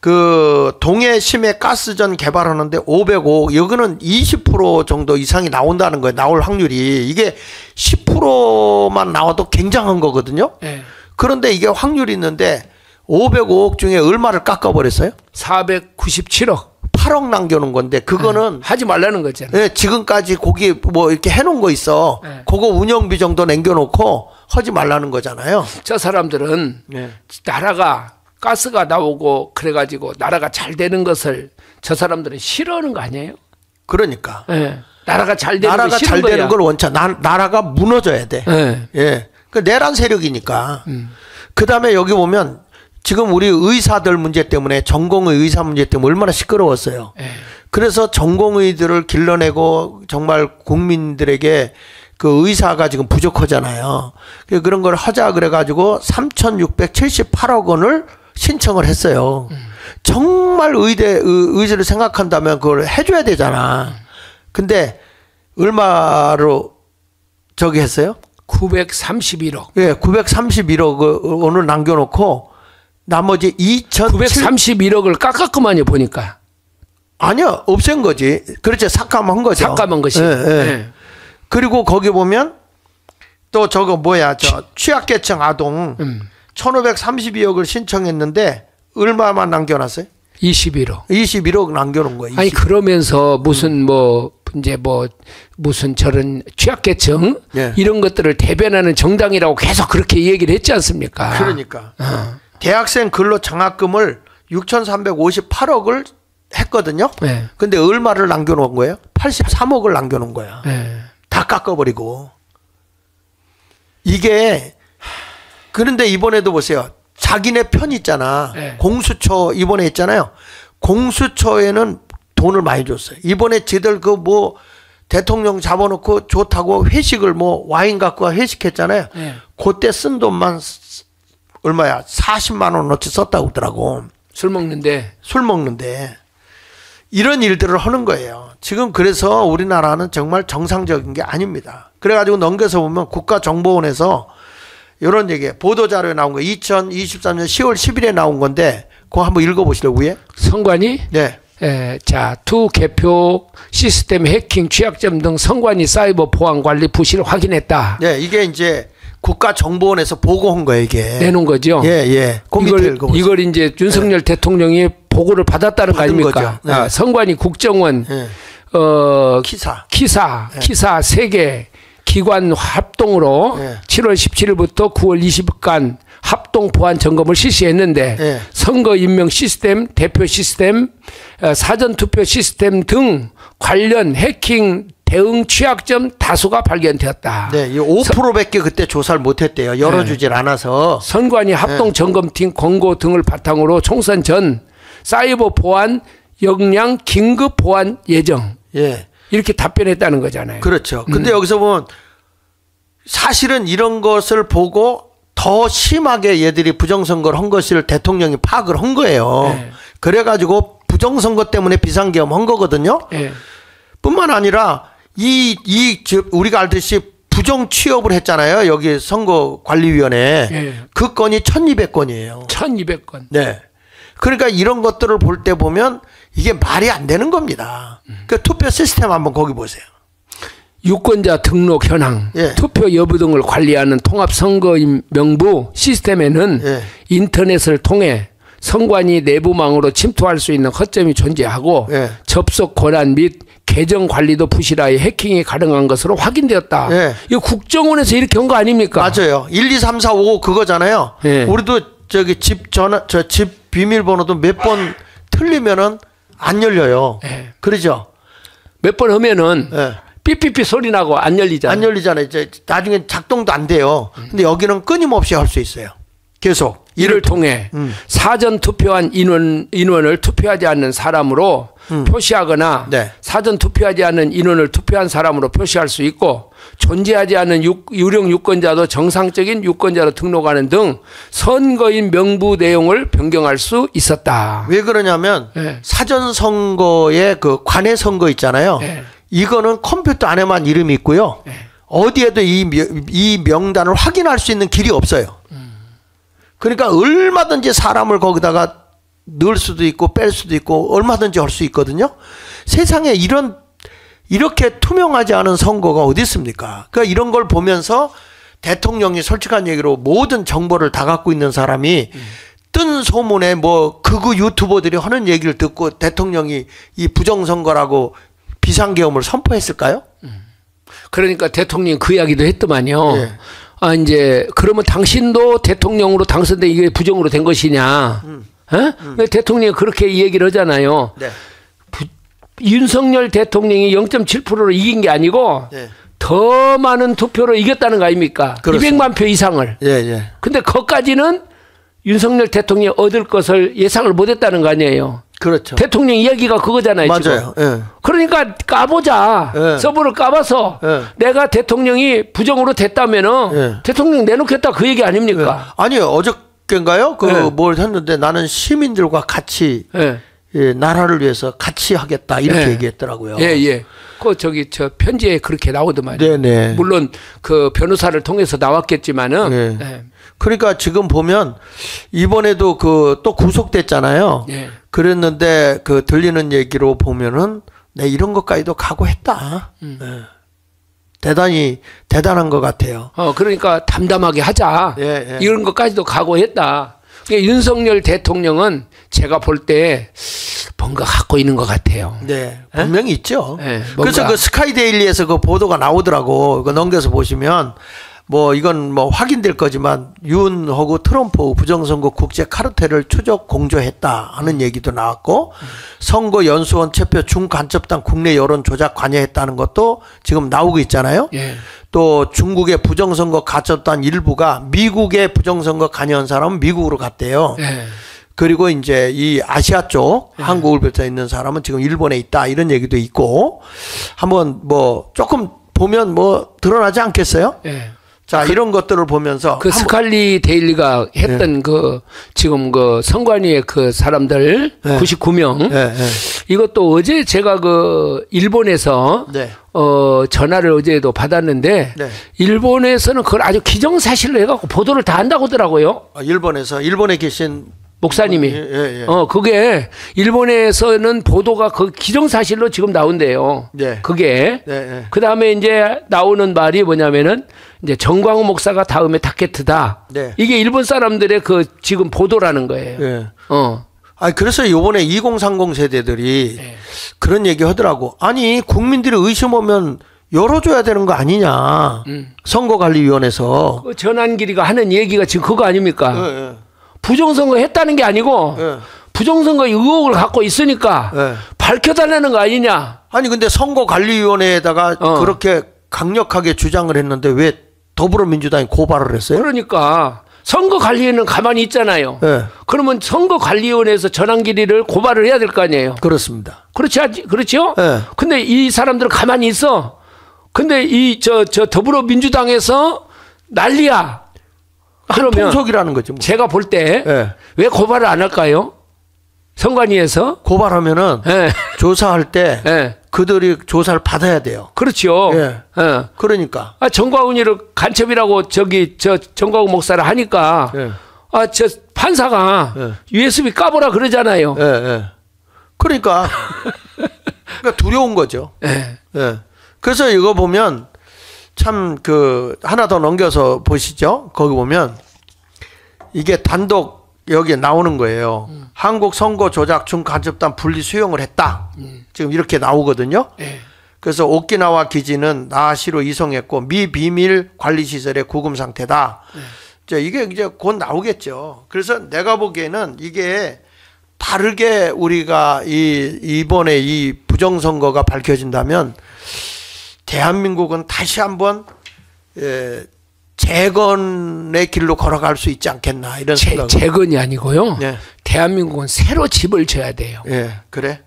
그 동해 심해 가스전 개발하는데 505 여기는 20% 정도 이상이 나온다는 거예요. 나올 확률이. 이게 10%만 나와도 굉장한 거거든요. 네. 그런데 이게 확률이 있는데 505억 중에 얼마를 깎아버렸어요? 497억. 8억 남겨놓은 건데 그거는 하지 말라는 거잖아요. 네, 지금까지 거기 뭐 이렇게 해놓은 거 있어. 네. 그거 운영비 정도 남겨놓고 하지 말라는 거잖아요. 저 사람들은 네. 나라가 가스가 나오고 그래가지고 나라가 잘 되는 것을 저 사람들은 싫어하는 거 아니에요? 그러니까. 네. 나라가 잘 되는 나라가 잘 되는 걸 원차. 나라가 무너져야 돼. 네. 예. 그 내란 세력이니까. 그 다음에 여기 보면 지금 우리 의사들 문제 때문에 전공의 의사 문제 때문에 얼마나 시끄러웠어요. 네. 그래서 전공의들을 길러내고 정말 국민들에게 그 의사가 지금 부족하잖아요. 그런 걸 하자 그래가지고 3,678억 원을 신청을 했어요. 정말 의대를 생각한다면 그걸 해줘야 되잖아. 근데 얼마로 저기 했어요? 931억. 예, 931억 오늘 남겨놓고 나머지 931억을 깎았구만요 보니까. 아니요, 없앤 거지. 그렇지, 삭감한 거죠. 삭감한 것이. 예, 예. 그리고 거기 보면 또 저거 뭐야, 저 취약계층 아동 1,532억을 신청했는데 얼마만 남겨놨어요? 21억 남겨놓은 거예요. 21억. 아니 그러면서 무슨 뭐 이제 뭐 무슨 저런 취약계층 예. 이런 것들을 대변하는 정당이라고 계속 그렇게 얘기를 했지 않습니까? 그러니까 대학생 근로장학금을 6,358억을 했거든요. 네. 근데 얼마를 남겨놓은 거예요? 83억을 남겨놓은 거야. 네. 다 깎아버리고. 이게 그런데 이번에도 보세요. 자기네 편 있잖아. 네. 공수처 이번에 있잖아요. 공수처에는 돈을 많이 줬어요. 이번에 지들 그 뭐 대통령 잡아놓고 좋다고 회식을 뭐 와인 갖고 회식했잖아요. 네. 그때 쓴 돈만 얼마야? 40만 원어치 썼다고 하더라고. 술 먹는데. 이런 일들을 하는 거예요. 지금 그래서 우리나라는 정말 정상적인 게 아닙니다. 그래가지고 넘겨서 보면 국가정보원에서 이런 얘기, 보도자료에 나온 거 2023년 10월 10일에 나온 건데 그거 한번 읽어보시려고 위에. 선관위? 네. 자, 투 개표 시스템 해킹 취약점 등 선관위 사이버 보안 관리 부실을 확인했다. 네, 이게 이제 국가정보원에서 보고한 거예요, 이게. 내놓은 거죠. 예, 예. 이걸 이제 윤석열 대통령이 보고를 받았다는 거 아닙니까? 네. 선관위, 국정원, 네. 기사 네. 3개 기관 합동으로 네. 7월 17일부터 9월 20일간 합동 보안 점검을 실시했는데 네. 선거 임명 시스템, 대표 시스템, 사전 투표 시스템 등 관련 해킹 대응 취약점 다수가 발견되었다. 네, 이 5%밖에 그때 조사를 못했대요. 열어주질 않아서. 선관위 합동 점검팀 권고 등을 바탕으로 총선 전 사이버 보안 역량 긴급 보안 예정. 예. 이렇게 답변했다는 거잖아요. 그렇죠. 근데 여기서 보면 사실은 이런 것을 보고 더 심하게 얘들이 부정선거를 한 것을 대통령이 파악을 한 거예요. 네. 그래가지고 부정선거 때문에 비상계엄 한 거거든요. 네. 뿐만 아니라 우리가 알듯이 부정 취업을 했잖아요. 여기 선거관리위원회. 네. 그 건이 1,200건이에요. 1,200건. 네. 그러니까 이런 것들을 볼 때 보면 이게 말이 안 되는 겁니다. 그 투표 시스템 한번 거기 보세요. 유권자 등록 현황, 예. 투표 여부 등을 관리하는 통합선거인 명부 시스템에는 예. 인터넷을 통해 선관위 내부망으로 침투할 수 있는 허점이 존재하고 예. 접속 권한 및 계정 관리도 부실하여 해킹이 가능한 것으로 확인되었다. 예. 이거 국정원에서 이렇게 한 거 아닙니까? 맞아요. 1, 2, 3, 4, 5 그거잖아요. 예. 우리도 저기 집 비밀번호도 몇 번 틀리면은 안 열려요. 예. 그러죠? 몇 번 하면은 예. 삐삐삐 소리 나고 안 열리잖아요. 안 열리잖아요. 이제 나중에 작동도 안 돼요. 근데 여기는 끊임없이 할 수 있어요. 계속. 이를 통해 사전 투표한 인원을 투표하지 않는 사람으로 표시하거나 네. 사전 투표하지 않는 인원을 투표한 사람으로 표시할 수 있고 존재하지 않는 유령 유권자도 정상적인 유권자로 등록하는 등 선거인 명부 내용을 변경할 수 있었다. 왜 그러냐면 네. 사전 선거의 그 관외 선거 있잖아요. 네. 이거는 컴퓨터 안에만 이름이 있고요. 네. 어디에도 이 명단을 확인할 수 있는 길이 없어요. 그러니까 얼마든지 사람을 거기다가 넣을 수도 있고 뺄 수도 있고 얼마든지 할 수 있거든요. 세상에 이렇게 투명하지 않은 선거가 어디 있습니까? 그러니까 이런 걸 보면서 대통령이 솔직한 얘기로 모든 정보를 다 갖고 있는 사람이 뜬 소문에 뭐 극우 유튜버들이 하는 얘기를 듣고 대통령이 이 부정선거라고 비상계엄을 선포했을까요? 그러니까 대통령이 그 이야기도 했더만요. 예. 아, 이제, 그러면 당신도 대통령으로 당선돼 이게 부정으로 된 것이냐. 대통령이 그렇게 얘기를 하잖아요. 네. 윤석열 대통령이 0.7%로 이긴 게 아니고 네. 더 많은 투표로 이겼다는 거 아닙니까? 그렇습니다. 200만 표 이상을. 예, 예. 근데 그것까지는 윤석열 대통령이 얻을 것을 예상을 못 했다는 거 아니에요. 그렇죠. 대통령 이야기가 그거잖아요. 맞아요. 예. 그러니까 까보자. 예. 서버를 까봐서 예. 내가 대통령이 부정으로 됐다면은 예. 대통령 내놓겠다 그 얘기 아닙니까? 예. 아니요. 어저께인가요? 예. 뭘 했는데 나는 시민들과 같이 예. 예, 나라를 위해서 같이 하겠다 이렇게 예. 얘기했더라고요. 예, 예. 저 편지에 그렇게 나오더만요. 네네. 물론 그 변호사를 통해서 나왔겠지만은. 네. 네. 그러니까 지금 보면 이번에도 그 또 구속됐잖아요. 네. 그랬는데 그 들리는 얘기로 보면은 내 이런 것까지도 각오했다. 네. 대단히 대단한 것 같아요. 그러니까 담담하게 하자. 예, 예. 이런 것까지도 각오했다. 그러니까 윤석열 대통령은 제가 볼 때 뭔가 갖고 있는 것 같아요. 네, 분명히 있죠. 네, 그래서 그 스카이데일리에서 그 보도가 나오더라고. 그거 넘겨서 보시면 뭐 이건 뭐 확인될 거지만 윤하고 트럼프 부정선거 국제 카르텔을 추적 공조했다 하는 얘기도 나왔고 선거 연수원 체표 중간첩당 국내 여론 조작 관여했다는 것도 지금 나오고 있잖아요. 예. 또 중국의 부정선거 가첩단 일부가 미국의 부정선거 관여한 사람은 미국으로 갔대요. 예. 그리고 이제 이 아시아 쪽 한국을 비롯해 있는 사람은 지금 일본에 있다 이런 얘기도 있고 한번 뭐 조금 보면 뭐 드러나지 않겠어요? 예. 자, 이런 것들을 보면서 그 스칼리 데일리가 했던 그 지금 그 선관위의 그 사람들 99명 이것도 어제 제가 그 일본에서 전화를 어제도 받았는데 일본에서는 그걸 아주 기정사실로 해갖고 보도를 다 한다고 하더라고요. 일본에 계신 목사님이 그게 일본에서는 보도가 그 기정사실로 지금 나온대요. 그게 그 다음에 이제 나오는 말이 뭐냐면은 이제 정광훈 목사가 다음에 타겟이다. 이게 일본 사람들의 그 지금 보도라는 거예요. 그래서 이번에 2030 세대들이 그런 얘기 하더라고. 아니 국민들이 의심 오면 열어줘야 되는 거 아니냐. 선거관리위원회에서 그 전환길이가 하는 얘기가 지금 그거 아닙니까? 부정선거 했다는 게 아니고 부정선거 의혹을 갖고 있으니까 밝혀달라는 거 아니냐. 아니 근데 선거관리위원회에다가 그렇게 강력하게 주장을 했는데 왜 더불어민주당이 고발을 했어요? 그러니까 선거관리위원회는 가만히 있잖아요. 그러면 선거관리위원회에서 전환길이를 고발을 해야 될 거 아니에요. 그렇습니다. 그렇죠? 근데 이 사람들은 가만히 있어. 근데 저 더불어민주당에서 난리야. 그러면 통속이라는 거죠. 뭐. 제가 볼 때 왜 고발을 안 할까요? 선관위에서 고발하면은 조사할 때 그들이 조사를 받아야 돼요. 그렇죠. 그러니까 정광훈이를 간첩이라고 정광훈 목사를 하니까 저 판사가 USB 까보라 그러잖아요. 그러니까 두려운 거죠. 그래서 이거 보면 참 그 하나 더 넘겨서 보시죠. 거기 보면 이게 단독 여기에 나오는 거예요. 한국 선거 조작 중간첩단 분리 수용을 했다. 지금 이렇게 나오거든요. 그래서 오키나와 기지는 나시로 이송했고 미비밀 관리시설의 구금 상태다. 이게 이제 곧 나오겠죠. 그래서 내가 보기에는 이게 다르게 우리가 이번에 이 부정선거가 밝혀진다면 대한민국은 다시 한번 재건의 길로 걸어갈 수 있지 않겠나 이런 생각. 재건이 아니고요. 대한민국은 새로 집을 져야 돼요. 그래.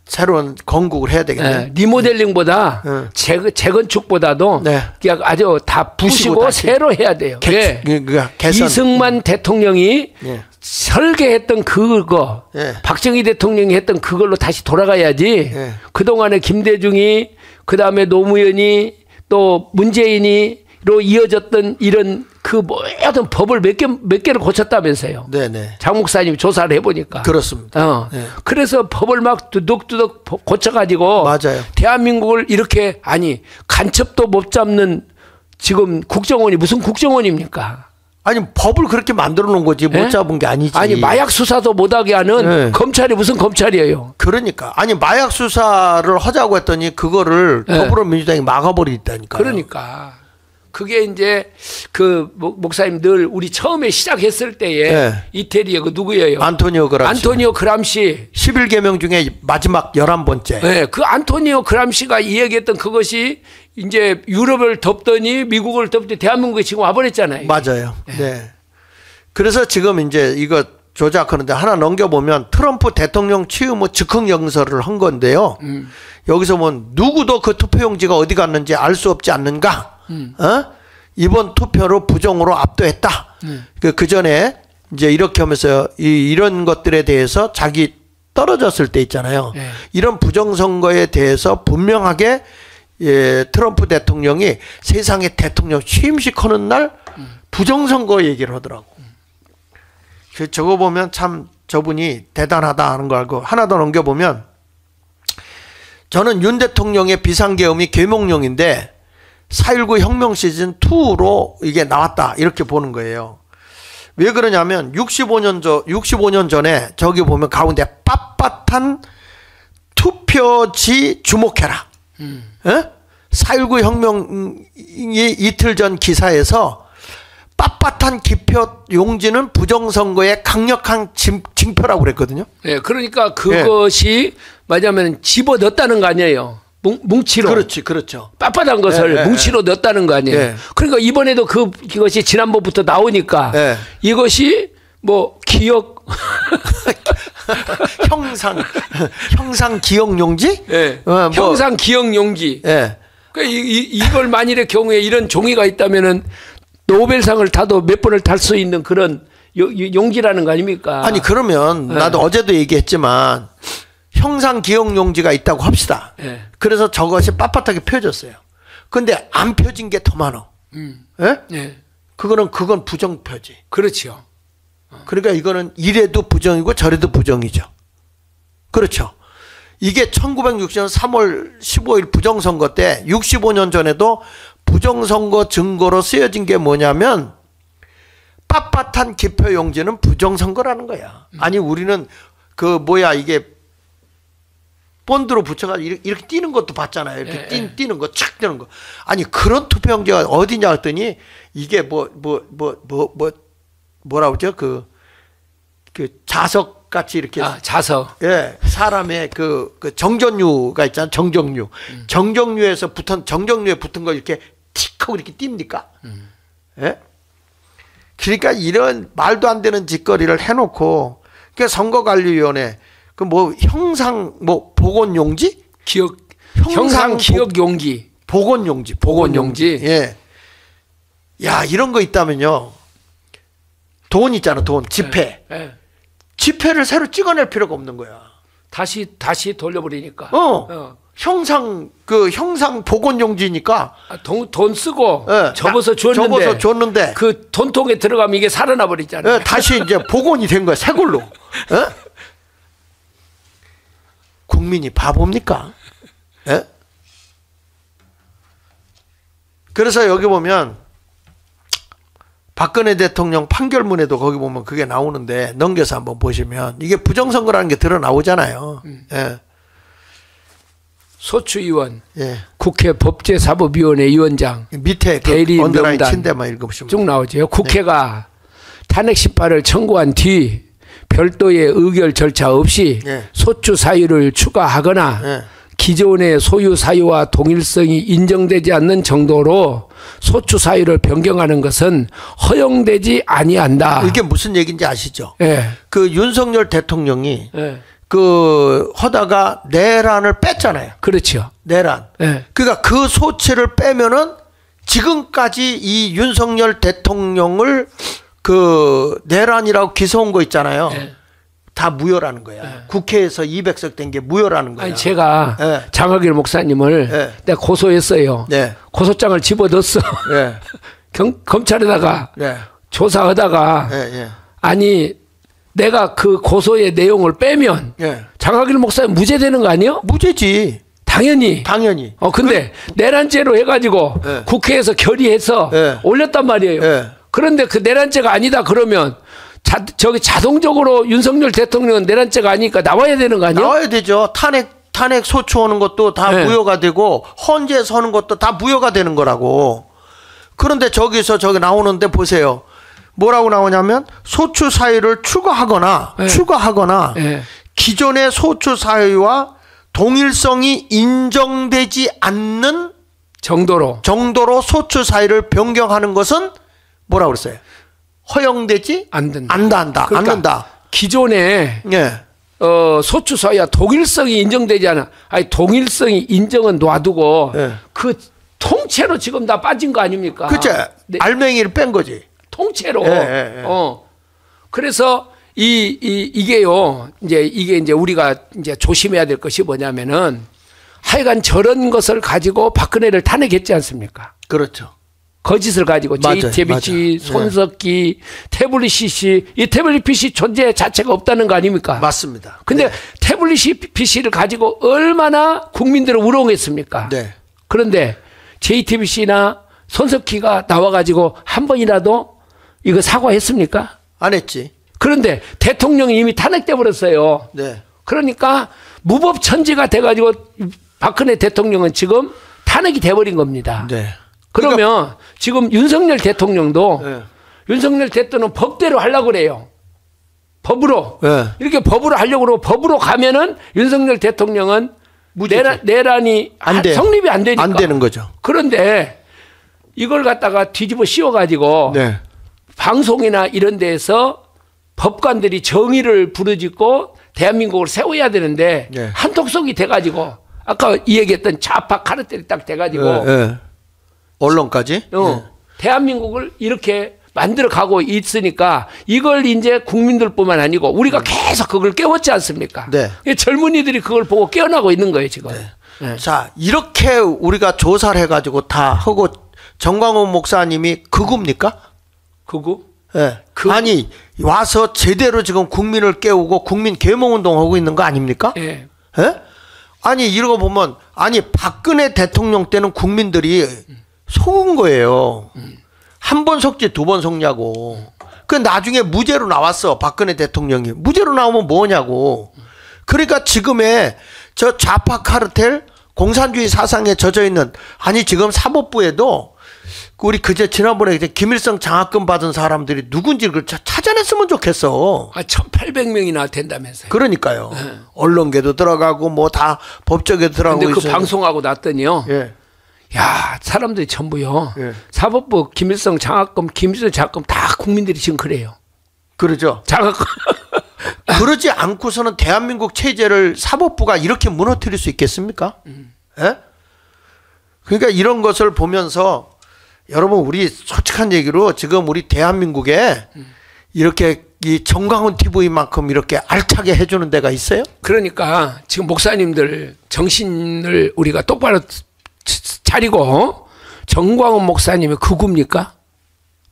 새로운 건국을 해야 되겠네. 리모델링보다 재건축보다도 그냥 아주 다 부시고 새로 해야 돼요. 이승만 대통령이 설계했던 그거 박정희 대통령이 했던 그걸로 다시 돌아가야지. 그동안에 김대중이 그다음에 노무현이 또 문재인이로 이어졌던 이런 그 모든 법을 몇 개를 고쳤다면서요. 장 목사님이 조사를 해보니까. 그렇습니다. 그래서 법을 막 두둑두둑 고쳐가지고 맞아요. 대한민국을 이렇게 간첩도 못 잡는 지금 국정원이 무슨 국정원입니까? 아니 법을 그렇게 만들어 놓은 거지 못 잡은 게 아니지. 아니 마약 수사도 못하게 하는 검찰이 무슨 검찰이에요? 그러니까 아니 마약 수사를 하자고 했더니 그거를 더불어민주당이 막아버리다니까. 그러니까 그게 이제 그 목사님 늘 우리 처음에 시작했을 때에 이태리의 그 누구예요? 안토니오 그람시. 11계명 중에 마지막 11번째. 그 안토니오 그람시가 이야기했던 그것이 이제 유럽을 덮더니 미국을 덮더니 대한민국에 지금 와버렸잖아요. 맞아요. 그래서 지금 이제 이거 조작하는데 하나 넘겨보면 트럼프 대통령 취임 후 즉흥 영서를 한 건데요. 여기서 뭐 누구도 그 투표용지가 어디 갔는지 알 수 없지 않는가? 이번 투표로 부정으로 압도했다. 그 전에 이제 이렇게 하면서 이런 것들에 대해서 자기 떨어졌을 때 있잖아요. 네. 이런 부정선거에 대해서 분명하게 트럼프 대통령이 세상에 대통령 취임식 하는 날 부정선거 얘기를 하더라고. 저거 보면 참 저분이 대단하다 하는 거 알고 하나 더 넘겨보면 저는 윤 대통령의 비상계엄이 계몽령인데 4.19 혁명 시즌2로 이게 나왔다 이렇게 보는 거예요. 왜 그러냐면 65년 전에 저기 보면 가운데 빳빳한 투표지 주목해라. 4.19 혁명이 이틀 전 기사에서 빳빳한 기표 용지는 부정선거의 강력한 징표라고 그랬거든요. 네, 그러니까 그것이 말하자면 집어 넣었다는 거 아니에요. 뭉치로. 그렇죠. 빳빳한 것을 뭉치로 넣었다는 거 아니에요. 그러니까 이번에도 그것이 지난번부터 나오니까 이것이 뭐 기억 형상 기억 용지? 형상 기억 용지. 그러니까 이걸 만일의 경우에 이런 종이가 있다면은 노벨상을 타도 몇 번을 탈 수 있는 그런 용지라는 거 아닙니까? 아니 그러면 나도 어제도 얘기했지만 형상 기억 용지가 있다고 합시다. 그래서 저것이 빳빳하게 펴졌어요. 근데 안 펴진 게 더 많아. 그건 부정표지. 그렇죠. 그러니까 이거는 이래도 부정이고 저래도 부정이죠. 그렇죠. 이게 1960년 3월 15일 부정선거 때 65년 전에도 부정선거 증거로 쓰여진 게 뭐냐면 빳빳한 기표용지는 부정선거라는 거야. 아니 우리는 이게 본드로 붙여가지고 이렇게 띄는 것도 봤잖아요. 이렇게 띄는 거, 착 띄는 거. 아니 그런 투표용지가 어디냐 했더니 이게 뭐라고 그러죠? 그 자석 같이 이렇게 자석. 사람의 그 정전류가 있잖아. 정정류에 붙은 거 이렇게 틱 하고 이렇게 띱니까? 그러니까 이런 말도 안 되는 짓거리를 해놓고 선거관리위원회 형상 복원용지? 형상 기억 용기. 복원용지. 야 이런 거 있다면요. 돈 있잖아. 돈 지폐. 지폐를 새로 찍어낼 필요가 없는 거야. 다시 돌려버리니까. 형상 복원용지니까 돈 쓰고 접어서 줬는데 그 돈통에 들어가면 이게 살아나 버리잖아요. 다시 이제 복원이 된 거야. 새 걸로. 국민이 바보입니까? 그래서 여기 보면 박근혜 대통령 판결문에도 거기 보면 그게 나오는데 넘겨서 한번 보시면 이게 부정선거라는 게 드러나오잖아요. 소추위원, 국회 법제사법위원회 위원장, 밑에 대리 언더라인 명단 친데만 읽으시면 쭉 나오죠. 국회가 탄핵 심판을 청구한 뒤 별도의 의결 절차 없이 소추 사유를 추가하거나 기존의 소유 사유와 동일성이 인정되지 않는 정도로 소추 사유를 변경하는 것은 허용되지 아니한다. 이게 무슨 얘기인지 아시죠? 그 윤석열 대통령이 하다가 내란을 뺐잖아요. 그렇죠. 내란. 그러니까 그 소치를 빼면은 지금까지 이 윤석열 대통령을 내란이라고 기소한 거 있잖아요. 다 무효라는 거야. 국회에서 200석 된 게 무효라는 거야. 아니 제가 장학일 목사님을 내가 고소했어요. 고소장을 집어넣었어. 검찰에다가 조사하다가 아니 내가 그 고소의 내용을 빼면 장학일 목사님 무죄되는 거 아니에요? 무죄지. 당연히. 근데 내란죄로 해가지고 국회에서 결의해서 올렸단 말이에요. 그런데 그 내란죄가 아니다 그러면 자동적으로 윤석열 대통령은 내란죄가 아니니까 나와야 되는 거 아니에요? 나와야 되죠. 탄핵 소추하는 것도 다 무효가 되고 헌재에서 하는 것도 다 무효가 되는 거라고. 그런데 저기 나오는데 보세요. 뭐라고 나오냐면 소추 사유를 추가하거나 기존의 소추 사유와 동일성이 인정되지 않는 정도로 소추 사유를 변경하는 것은 뭐라고 그랬어요? 허용되지 않는다. 기존에 소추 사유와 동일성이 인정되지 않아. 아니 동일성이 인정은 놔두고 그 통째로 지금 다 빠진 거 아닙니까? 그치. 알맹이를 뺀 거지. 통째로. 그래서 이게요, 이게 이제 우리가 이제 조심해야 될 것이 뭐냐면은 하여간 저런 것을 가지고 박근혜를 탄핵했지 않습니까? 그렇죠. 거짓을 가지고 JTBC, 손석희, 태블릿 PC, 이 태블릿 PC 존재 자체가 없다는 거 아닙니까? 맞습니다. 근데 태블릿 PC를 가지고 얼마나 국민들을 우롱했습니까? 네. 그런데 JTBC나 손석희가 나와가지고 한 번이라도 이거 사과했습니까? 안 했지. 그런데 대통령이 이미 탄핵돼 버렸어요. 네. 그러니까 무법천지가 돼가지고 박근혜 대통령은 지금 탄핵이 돼버린 겁니다. 네. 그러면 그러니까, 지금 윤석열 대통령도 네. 윤석열 대통령은 법대로 하려고 그래요. 법으로. 네. 이렇게 법으로 하려고 그러고 법으로 가면은 윤석열 대통령은 내란이 성립이 안 되니까. 안 되는 거죠. 그런데 이걸 갖다가 뒤집어 씌워가지고 네. 방송이나 이런 데에서 법관들이 정의를 부르짖고 대한민국을 세워야 되는데 네. 한턱속이 돼가지고 아까 이 얘기했던 좌파 카르텔이 딱 돼가지고 네. 언론까지 대한민국을 이렇게 만들어 가고 있으니까 이걸 이제 국민들뿐만 아니고 우리가 계속 그걸 깨웠지 않습니까? 네. 젊은이들이 그걸 보고 깨어나고 있는 거예요 지금. 네. 네. 자, 이렇게 우리가 조사를 해가지고 다 하고 정광훈 목사님이 극우입니까? 극우? 네. 아니 와서 제대로 지금 국민을 깨우고 국민 계몽운동 하고 있는 거 아닙니까? 네. 네? 아니 이러고 보면 아니 박근혜 대통령 때는 국민들이 속은 거예요. 한 번 속지 두 번 속냐고. 그 나중에 무죄로 나왔어. 박근혜 대통령이. 무죄로 나오면 뭐냐고. 그러니까 지금의 저 좌파 카르텔 공산주의 사상에 젖어 있는 아니 지금 사법부에도 우리 그제 지난번에 김일성 장학금 받은 사람들이 누군지를 찾아냈으면 좋겠어. 1,800명이나 된다면서요. 그러니까요. 네. 언론계도 들어가고 뭐 다 법조계도 들어가고. 근데 그 방송하고 났더니요. 예. 야, 사람들이 전부요. 예. 사법부 김일성 장학금 다 국민들이 지금 그래요. 그러죠. 장학금. 그러지 않고서는 대한민국 체제를 사법부가 이렇게 무너뜨릴 수 있겠습니까? 예? 그러니까 이런 것을 보면서 여러분 우리 솔직한 얘기로 지금 우리 대한민국에 이렇게 이 정광훈 TV만큼 이렇게 알차게 해주는 데가 있어요? 그러니까 지금 목사님들 정신을 우리가 똑바로 차리고 정광훈 목사님이 극우입니까?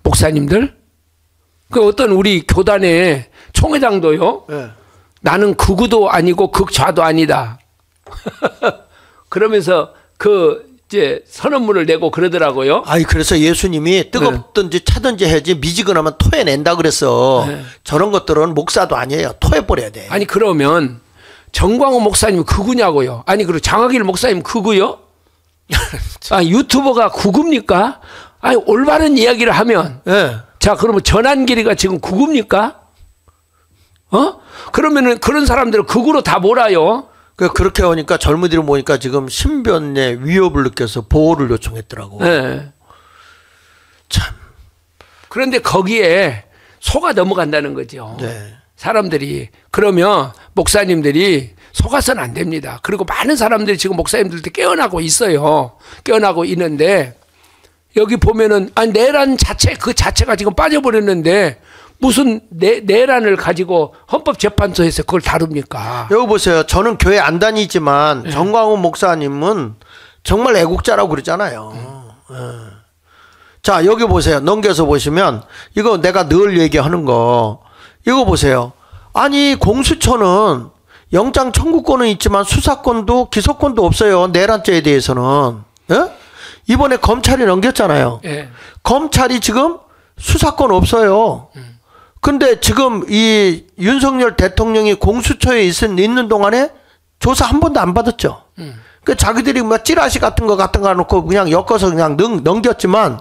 목사님들? 그 어떤 우리 교단의 총회장도요. 네. 나는 극우도 아니고 극좌도 아니다. 그러면서 이제 선언문을 내고 그러더라고요. 아니 그래서 예수님이 뜨겁든지 차든지 해야지 미지근하면 토해낸다 그랬어. 네. 저런 것들은 목사도 아니에요. 토해버려야 돼. 아니 그러면 정광훈 목사님 극우냐고요. 아니 그리고 장학일 목사님 극우요? 아 유튜버가 극우입니까? 아니 올바른 이야기를 하면 네. 자 그러면 전한길이가 지금 극우입니까? 그러면은 그런 사람들을 극우로 다 몰아요. 그렇게 오니까 젊은이들 모니까 지금 신변의 위협을 느껴서 보호를 요청했더라고. 네. 참. 그런데 거기에 속아 넘어간다는 거죠. 네. 사람들이. 그러면 목사님들이 속아서는 안 됩니다. 그리고 많은 사람들이 지금 목사님들도 깨어나고 있어요. 깨어나고 있는데 여기 보면은 내란 자체 그 자체가 지금 빠져버렸는데 무슨 내란을 가지고 헌법재판소에서 그걸 다룹니까? 여기 보세요. 저는 교회 안 다니지만 정광훈 목사님은 정말 애국자라고 그러잖아요. 자 여기 보세요. 넘겨서 보시면 이거 내가 늘 얘기하는 거 이거 보세요. 아니 공수처는 영장 청구권은 있지만 수사권도 기소권도 없어요. 내란죄에 대해서는. 예? 이번에 검찰이 넘겼잖아요. 예. 검찰이 지금 수사권 없어요. 근데 지금 이 윤석열 대통령이 공수처에 있는 동안에 조사 한 번도 안 받았죠. 그 자기들이 뭐 찌라시 같은 거 놓고 그냥 엮어서 그냥 넘겼지만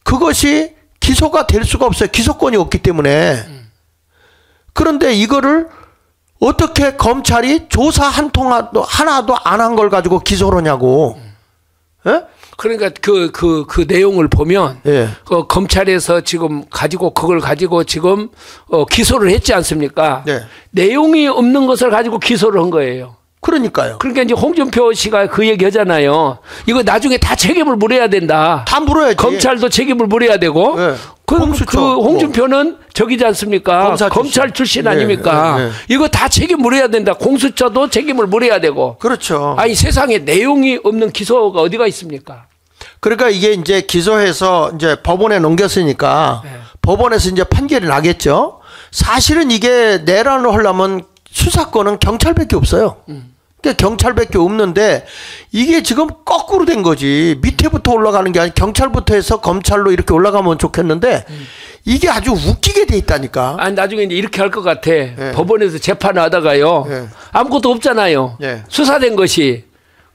그것이 기소가 될 수가 없어요. 기소권이 없기 때문에. 그런데 이거를 어떻게 검찰이 조사 한 통화도 하나도 안 한 걸 가지고 기소를 하냐고. 예? 그러니까 그 내용을 보면 예. 검찰에서 지금 그걸 가지고 지금 기소를 했지 않습니까? 네. 내용이 없는 것을 가지고 기소를 한 거예요. 그러니까요. 그러니까 이제 홍준표 씨가 그 얘기 하잖아요. 이거 나중에 다 책임을 물어야 된다. 다 물어야지. 검찰도 책임을 물어야 되고 네. 그 홍준표는 저기지 않습니까? 검찰 출신 아닙니까? 네. 이거 다 책임 물어야 된다. 공수처도 책임을 물어야 되고. 그렇죠. 아니 세상에 내용이 없는 기소가 어디가 있습니까? 그러니까 이게 이제 기소해서 이제 법원에 넘겼으니까 네. 법원에서 이제 판결이 나겠죠. 사실은 이게 내란을 하려면 수사권은 경찰밖에 없어요. 그러니까 경찰밖에 없는데 이게 지금 거꾸로 된 거지. 밑에부터 올라가는 게 아니라 경찰부터 해서 검찰로 이렇게 올라가면 좋겠는데 이게 아주 웃기게 돼 있다니까. 아니 나중에 이제 이렇게 할 것 같아. 네. 법원에서 재판하다가요. 네. 아무것도 없잖아요. 네. 수사된 것이.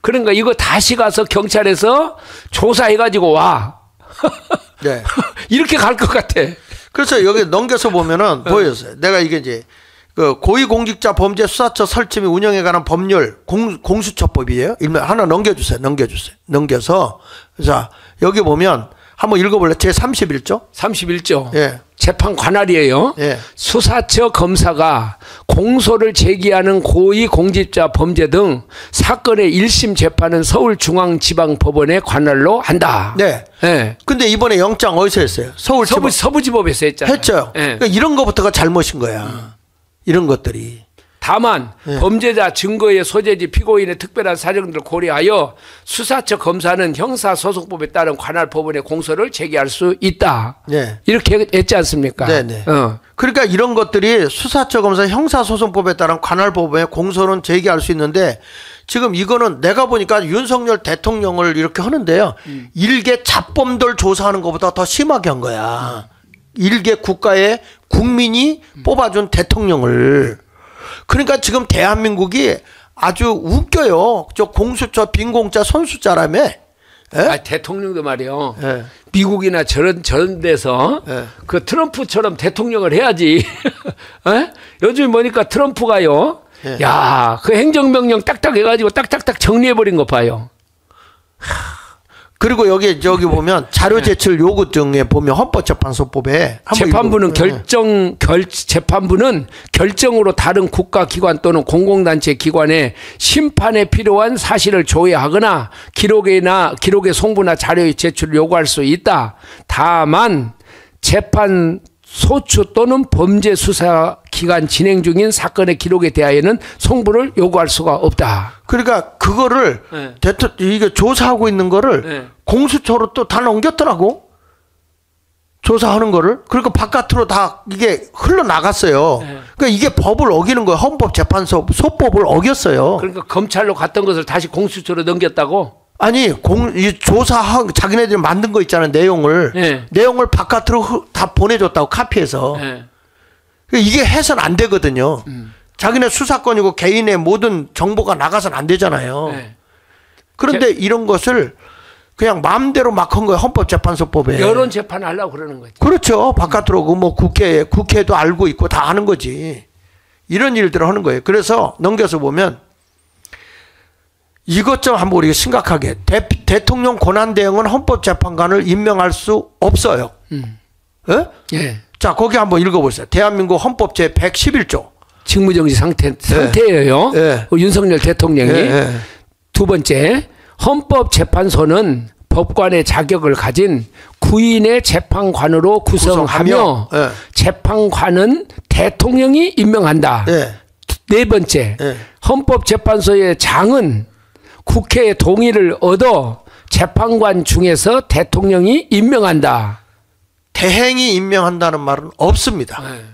그러니까 이거 다시 가서 경찰에서 조사해가지고 와. 네. 이렇게 갈 것 같아. 그래서 여기 넘겨서 보면은 보였어요. 내가 이게 이제 그 고위공직자 범죄 수사처 설치 및 운영에 관한 법률 공수처법이에요. 일면 하나 넘겨주세요. 넘겨서 자 여기 보면 한번 읽어볼래? 제 31조. 31조. 예. 재판 관할이에요. 예. 수사처 검사가 공소를 제기하는 고위공직자 범죄 등 사건의 1심 재판은 서울중앙지방법원의 관할로 한다. 네. 예. 근데 이번에 영장 어디서 했어요? 서부지법에서 했잖아요. 했죠. 예. 그러니까 이런 거부터가 잘못인 거야. 이런 것들이. 다만 범죄자 증거의 소재지 피고인의 특별한 사정들을 고려하여 수사처 검사는 형사소송법에 따른 관할 법원의 공소를 제기할 수 있다. 네. 이렇게 했지 않습니까? 네네. 그러니까 이런 것들이 수사처 검사 형사소송법에 따른 관할 법원의 공소는 제기할 수 있는데 지금 이거는 내가 보니까 윤석열 대통령을 이렇게 하는데요. 일개 잡범들 조사하는 것보다 더 심하게 한 거야. 일개 국가의 국민이 뽑아준 대통령을. 그러니까 지금 대한민국이 아주 웃겨요. 저 공수처 빈공짜 선수자라며. 아, 대통령도 말이요. 예. 미국이나 저런 데서 예. 그 트럼프처럼 대통령을 해야지. 예? 요즘 보니까 트럼프가요. 예. 야, 그 행정명령 딱딱 해가지고 딱딱딱 정리해버린 거 봐요. 그리고 저기 보면 자료 제출 요구 등에 보면 헌법재판소법에 재판부는 재판부는 결정으로 다른 국가기관 또는 공공단체 기관에 심판에 필요한 사실을 조회하거나 기록의 송부나 자료의 제출을 요구할 수 있다. 다만 재판 소추 또는 범죄 수사 기간 진행 중인 사건의 기록에 대하여는 송부를 요구할 수가 없다. 그러니까 그거를 네. 이게 조사하고 있는 거를 네. 공수처로 또 다 넘겼더라고. 조사하는 거를. 그러니까 바깥으로 다 이게 흘러나갔어요. 네. 그러니까 이게 법을 어기는 거예요. 헌법재판소 소법을 어겼어요. 그러니까 검찰로 갔던 것을 다시 공수처로 넘겼다고? 아니 조사한 자기네들이 만든 거 있잖아요. 내용을 바깥으로 다 보내줬다고 카피해서. 네. 이게 해서는 안 되거든요. 자기네 수사권이고 개인의 모든 정보가 나가서는 안 되잖아요. 네. 그런데 이런 것을 그냥 마음대로 막 한 거예요. 헌법재판소법에. 여론 재판하려고 그러는 거죠. 그렇죠. 바깥으로 뭐 국회도 알고 있고 다 아는 거지. 이런 일들을 하는 거예요. 그래서 넘겨서 보면 이것 좀 한번 우리가 심각하게 대통령 권한대행은 헌법재판관을 임명할 수 없어요. 예? 예. 자 거기 한번 읽어보세요. 대한민국 헌법 제 111조. 직무정지 상태예요. 예. 윤석열 대통령이. 예. 두 번째, 헌법재판소는 법관의 자격을 가진 구인의 재판관으로 구성하며 예. 재판관은 대통령이 임명한다. 예. 네 번째, 예. 헌법재판소의 장은 국회의 동의를 얻어 재판관 중에서 대통령이 임명한다. 대행이 임명한다는 말은 없습니다. 네.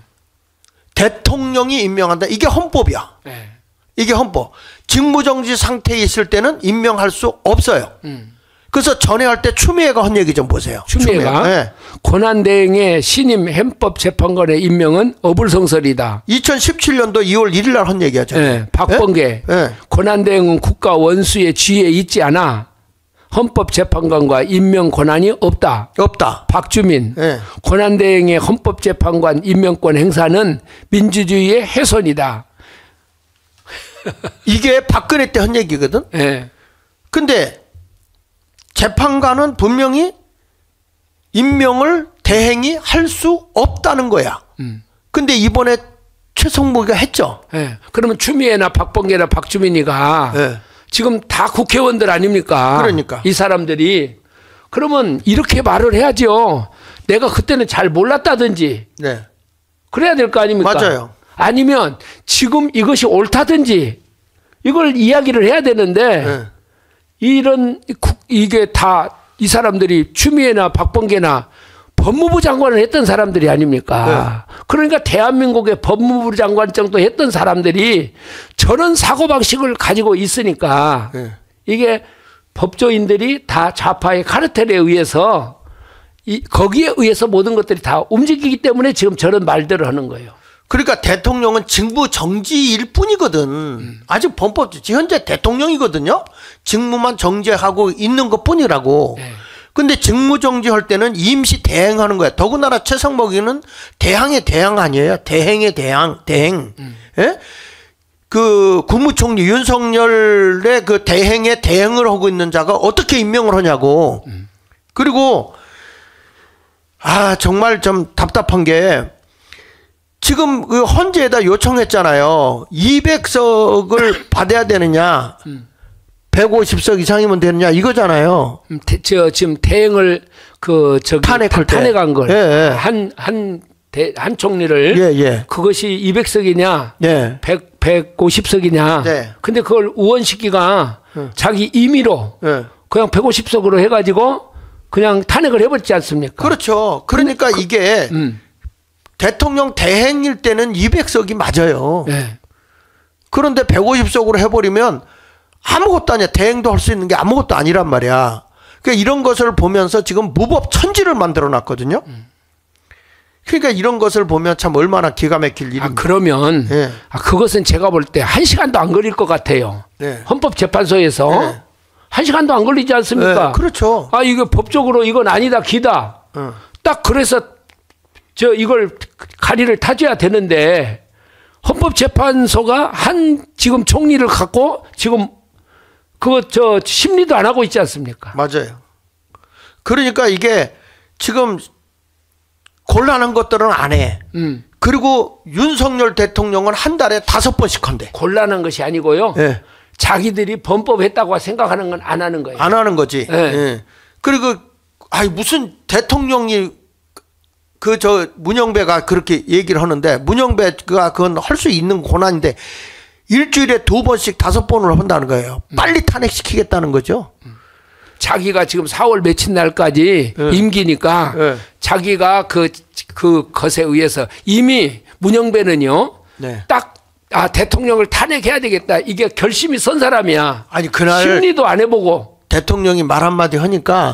대통령이 임명한다. 이게 헌법이야. 네. 이게 헌법. 직무정지 상태에 있을 때는 임명할 수 없어요. 그래서 전회할 때 추미애가 한 얘기 좀 보세요. 추미애가 네. 권한대행의 신임 헌법재판관의 임명은 어불성설이다. 2017년도 2월 1일 날 한 얘기하죠. 네. 박범계. 네? 권한대행은 국가 원수의 지위에 있지 않아 헌법재판관과 임명 권한이 없다. 박주민. 네. 권한대행의 헌법재판관 임명권 행사는 민주주의의 훼손이다. 이게 박근혜 때 한 얘기거든. 네. 근데 재판관은 분명히 임명을 대행이 할 수 없다는 거야. 근데 이번에 최성무가 했죠. 네. 그러면 추미애나 박범계나 박주민이가 네. 지금 다 국회의원들 아닙니까? 그러니까. 이 사람들이. 그러면 이렇게 말을 해야죠. 내가 그때는 잘 몰랐다든지 네. 그래야 될 거 아닙니까? 맞아요. 아니면 지금 이것이 옳다든지 이걸 이야기를 해야 되는데 네. 이게 다 이 사람들이 추미애나 박범계나 법무부 장관을 했던 사람들이 아닙니까? 네. 그러니까 대한민국의 법무부 장관 정도 했던 사람들이 저런 사고방식을 가지고 있으니까 네. 이게 법조인들이 다 좌파의 카르텔에 의해서 거기에 의해서 모든 것들이 다 움직이기 때문에 지금 저런 말들을 하는 거예요. 그러니까 대통령은 직무 정지일 뿐이거든. 아직 범법지. 현재 대통령이거든요. 직무만 정지하고 있는 것 뿐이라고. 네. 근데 직무 정지할 때는 임시 대행하는 거야. 더군다나 최상목이는 대항의 대항 아니에요. 대행의 대항. 예? 그 국무총리 윤석열의 그 대행에 대행을 하고 있는 자가 어떻게 임명을 하냐고. 그리고 정말 좀 답답한 게 지금 그 헌재에다 요청했잖아요. 200석을 받아야 되느냐, 150석 이상이면 되느냐 이거잖아요. 지금 대행을 탄핵한 걸 한 총리를 그것이 200석이냐, 150석이냐. 네. 근데 그걸 우원식기가 자기 임의로 그냥 150석으로 해가지고 그냥 탄핵을 해버렸지 않습니까? 그렇죠. 그러니까 이게 대통령 대행일 때는 200석이 맞아요. 네. 그런데 150석으로 해버리면 아무것도 아니야. 대행도 할 수 있는 게 아무것도 아니란 말이야. 그러니까 이런 것을 보면서 지금 무법 천지를 만들어 놨거든요. 그러니까 이런 것을 보면 참 얼마나 기가 막힐 일입니다. 그러면 네. 그것은 제가 볼 때 1시간도 안 걸릴 것 같아요. 네. 헌법재판소에서 네. 1시간도 안 걸리지 않습니까? 네, 그렇죠. 이거 법적으로 이건 아니다, 기다. 딱 그래서 이걸 가리를 타줘야 되는데 헌법재판소가 지금 총리를 갖고 지금 심리도 안 하고 있지 않습니까? 맞아요. 그러니까 이게 지금 곤란한 것들은 안 해. 그리고 윤석열 대통령은 한 달에 5번씩 한대. 곤란한 것이 아니고요. 네. 자기들이 범법했다고 생각하는 건 안 하는 거예요. 안 하는 거지. 네. 네. 그리고 무슨 대통령이 문영배가 그렇게 얘기를 하는데 문영배가 그건 할 수 있는 권한인데 일주일에 2번씩 5번을 한다는 거예요. 빨리 탄핵시키겠다는 거죠. 자기가 지금 4월 며칠 날까지 임기니까 자기가 그 것에 의해서 이미 문영배는요. 딱 대통령을 탄핵해야 되겠다. 이게 결심이 선 사람이야. 그날 심리도 안 해보고 대통령이 말 한마디 하니까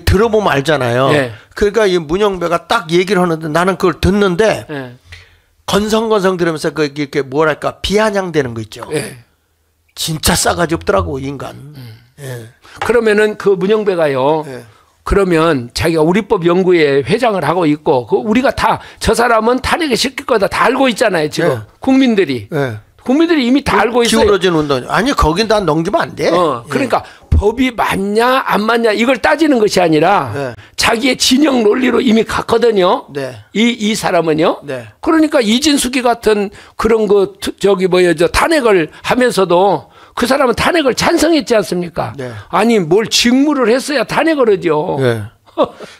들어보면 알잖아요. 그러니까 이 문영배가 딱 얘기를 하는데 나는 그걸 듣는데 건성건성 들으면서 이렇게 뭐랄까 비아냥대는 거 있죠. 진짜 싸가지 없더라고 인간. 그러면은 그 문영배가요. 그러면 자기가 우리법 연구회 회장을 하고 있고 우리가 다 저 사람은 탄핵에 시킬 거다 다 알고 있잖아요. 지금 국민들이. 국민들이 이미 다 알고 있어요. 기울어진 운동. 아니 거긴 다 넘기면 안 돼. 그러니까 법이 맞냐 안 맞냐 이걸 따지는 것이 아니라 자기의 진영 논리로 이미 갔거든요. 이 사람은요. 그러니까 이진숙이 같은 그런 거 탄핵을 하면서도 그 사람은 탄핵을 찬성했지 않습니까? 아니 뭘 직무를 했어야 탄핵을 하죠.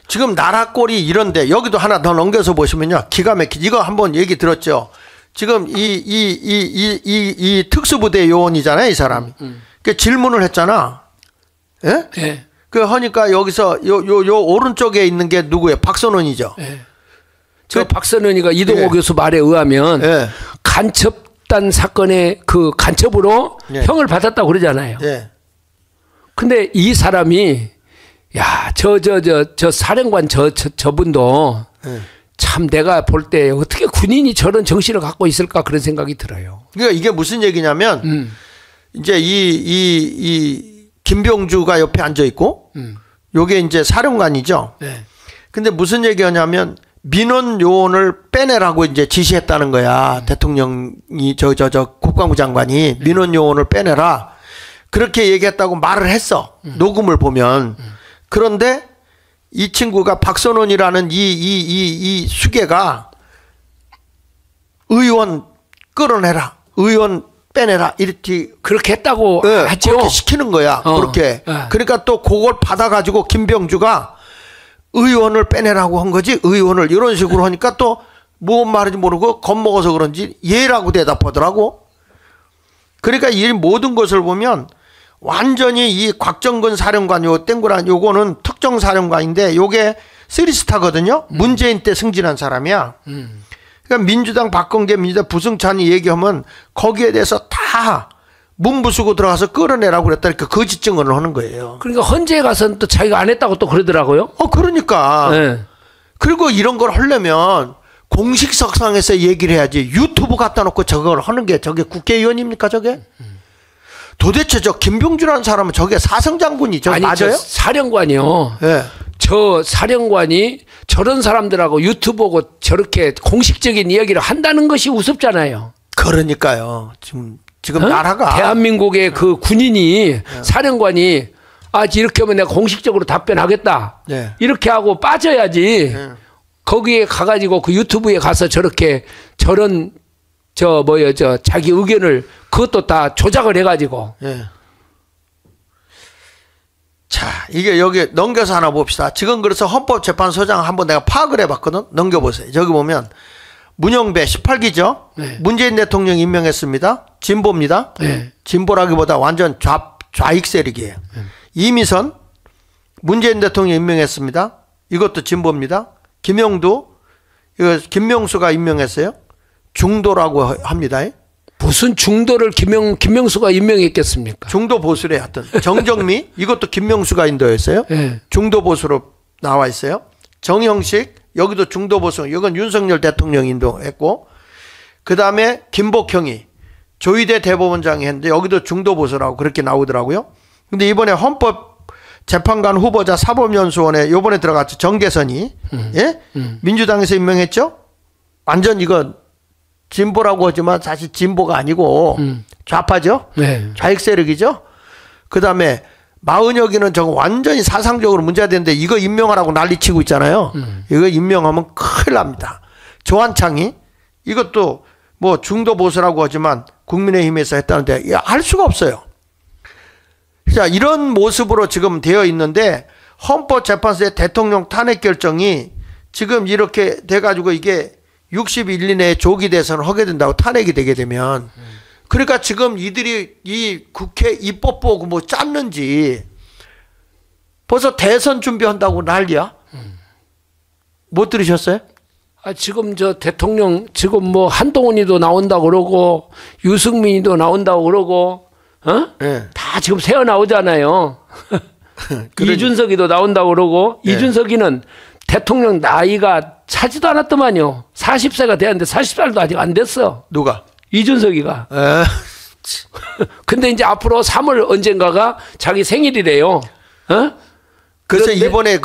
지금 나라 꼴이 이런데 여기도 하나 더 넘겨서 보시면요. 기가 막히지. 이거 한번 얘기 들었죠. 지금 이 특수부대 요원이잖아요, 이 사람. 그 질문을 했잖아. 예? 그 하니까 여기서 요 오른쪽에 있는 게 누구예요? 박선원이죠. 저 박선원이가 이동호 교수 말에 의하면 간첩단 사건의 그 간첩으로 형을 받았다고 그러잖아요. 근데 이 사람이 저 사령관 저분도 참 내가 볼 때 어떻게 군인이 저런 정신을 갖고 있을까 그런 생각이 들어요. 그러니까 이게 무슨 얘기냐면 이제 이 김병주가 옆에 앉아 있고 요게 이제 사령관이죠. 근데 무슨 얘기하냐면 민원 요원을 빼내라고 이제 지시했다는 거야. 대통령이 저 국방부 장관이 민원 요원을 빼내라. 그렇게 얘기했다고 말을 했어. 녹음을 보면. 그런데 이 친구가 박선원이라는 이 수계가 의원 끌어내라. 의원 빼내라. 이렇게 그렇게 했다고 하죠. 그렇게 시키는 거야. 그렇게. 그러니까 또 그걸 받아가지고 김병주가 의원을 빼내라고 한 거지. 의원을 이런 식으로 하니까 또 무슨 말인지 모르고 겁먹어서 그런지 예라고 대답하더라고. 그러니까 이 모든 것을 보면 완전히 이 곽정근 사령관 요 땡구란 요거는 특정 사령관인데 요게 3스타거든요. 문재인 때 승진한 사람이야. 그러니까 민주당 박건계 민주당 부승찬이 얘기하면 거기에 대해서 다 문부수고 들어가서 끌어내라고 그랬다니까 거짓 증언을 하는 거예요. 그러니까 헌재에 가서는 또 자기가 안 했다고 또 그러더라고요. 그러니까. 네. 그리고 이런 걸 하려면 공식석상에서 얘기를 해야지 유튜브 갖다 놓고 저걸 하는 게 저게 국회의원입니까 저게? 도대체 저 김병주라는 사람은 저게 사성장군이 저 맞아요? 저 사령관이요. 네. 저 사령관이 저런 사람들하고 유튜브고 저렇게 공식적인 이야기를 한다는 것이 우습잖아요. 그러니까요. 지금 나라가 대한민국의 그 군인이 사령관이 이렇게 하면 내가 공식적으로 답변하겠다. 네. 이렇게 하고 빠져야지. 네. 거기에 가가지고 그 유튜브에 가서 저렇게 저런 자기 의견을 그것도 다 조작을 해가지고. 네. 자, 이게 여기 넘겨서 하나 봅시다. 지금 그래서 헌법재판소장 한번 내가 파악을 해봤거든. 넘겨보세요. 저기 보면 문영배 18기죠. 네. 문재인 대통령 임명했습니다. 진보입니다. 네. 진보라기보다 완전 좌익 세력이에요. 네. 이미선 문재인 대통령 임명했습니다. 이것도 진보입니다. 김영두 이거 김명수가 임명했어요. 중도라고 합니다. 무슨 중도를 김명수가 임명했겠습니까? 중도 보수래 하여튼. 정정미 이것도 김명수가 인도했어요. 네. 중도 보수로 나와 있어요. 정형식 여기도 중도 보수. 이건 윤석열 대통령 인도했고 그 다음에 김복형이 조희대 대법원장이 했는데 여기도 중도 보수라고 그렇게 나오더라고요. 근데 이번에 헌법재판관 후보자 사법연수원에 요번에 들어갔죠. 정계선이 예? 민주당에서 임명했죠. 완전 이건 진보라고 하지만 사실 진보가 아니고 좌파죠. 네. 좌익 세력이죠. 그 다음에 마은혁이는 저거 완전히 사상적으로 문제가 되는데 이거 임명하라고 난리치고 있잖아요. 이거 임명하면 큰일 납니다. 조한창이 이것도 뭐 중도 보수라고 하지만 국민의힘에서 했다는데 할 수가 없어요. 자, 이런 모습으로 지금 되어 있는데 헌법재판소의 대통령 탄핵 결정이 지금 이렇게 돼가지고 이게 60일 이내에 조기 대선을 하게 된다고 탄핵이 되게 되면 그러니까 지금 이들이 이 국회 입법부 뭐 짰는지 벌써 대선 준비한다고 난리야. 못 들으셨어요? 지금 저 대통령 지금 뭐 한동훈이도 나온다고 그러고 유승민이도 나온다고 그러고 네. 다 지금 새어 나오잖아요. 이준석이도 나온다고 그러고 네. 이준석이는 대통령 나이가 차지도 않았더만요. 40세가 되었는데 40살도 아직 안 됐어. 누가? 이준석이가. 근데 이제 앞으로 3월 언젠가가 자기 생일이래요. 그래서 이번에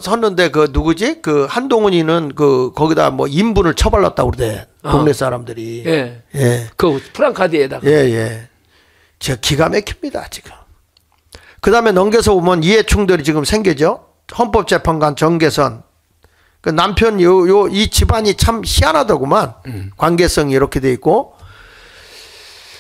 섰는데 누구지? 한동훈이는 거기다 뭐 인분을 처발랐다고 그러대. 동네 사람들이. 예. 예. 그 프랑카드에다가. 예, 예. 저 기가 막힙니다, 지금. 그 다음에 넘겨서 보면 이해충돌이 지금 생기죠. 헌법재판관 정계선. 그 남편 이 집안이 참 희한하더구만. 관계성이 이렇게 돼 있고.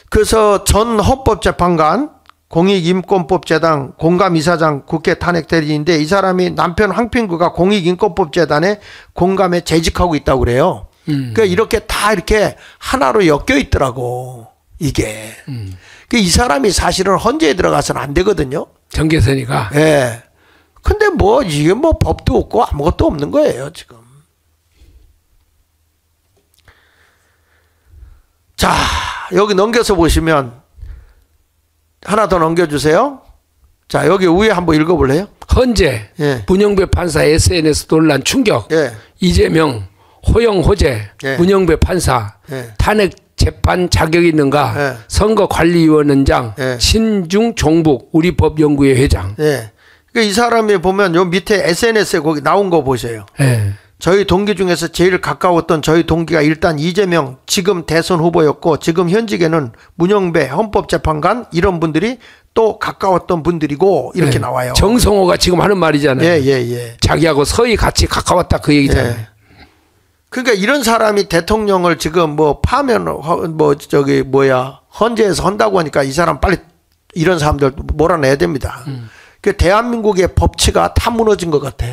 그래서 전 헌법재판관 공익인권법재단 공감이사장 국회 탄핵 대리인데 이 사람이 남편 황핑구가 공익인권법재단에 공감에 재직하고 있다고 그래요. 그러니까 이렇게 다 이렇게 하나로 엮여 있더라고 이게. 이 사람이 사실은 헌재에 들어가서는 안 되거든요. 정계선이가. 예. 근데 뭐 이게 뭐 법도 없고 아무것도 없는 거예요 지금. 자 여기 넘겨서 보시면 하나 더 넘겨주세요. 자 여기 위에 한번 읽어볼래요? 헌재 예. 문영배 판사 SNS 논란 충격. 예. 이재명 호영 호재 예. 문영배 판사 예. 탄핵 재판 자격이 있는가? 예. 선거관리위원장 예. 신중 종북 우리법연구회 회장. 예. 이 사람이 보면 요 밑에 SNS에 거기 나온 거 보세요. 예. 저희 동기 중에서 제일 가까웠던 저희 동기가 일단 이재명 지금 대선 후보였고 지금 현직에는 문영배 헌법재판관 이런 분들이 또 가까웠던 분들이고 이렇게 나와요. 정성호가 지금 하는 말이잖아요. 예. 자기하고 서희 같이 가까웠다 그 얘기잖아요. 예. 그러니까 이런 사람이 대통령을 지금 뭐 파면 헌재에서 한다고 하니까 이 사람 빨리 이런 사람들 몰아내야 됩니다. 그 대한민국의 법치가 다 무너진 것 같아.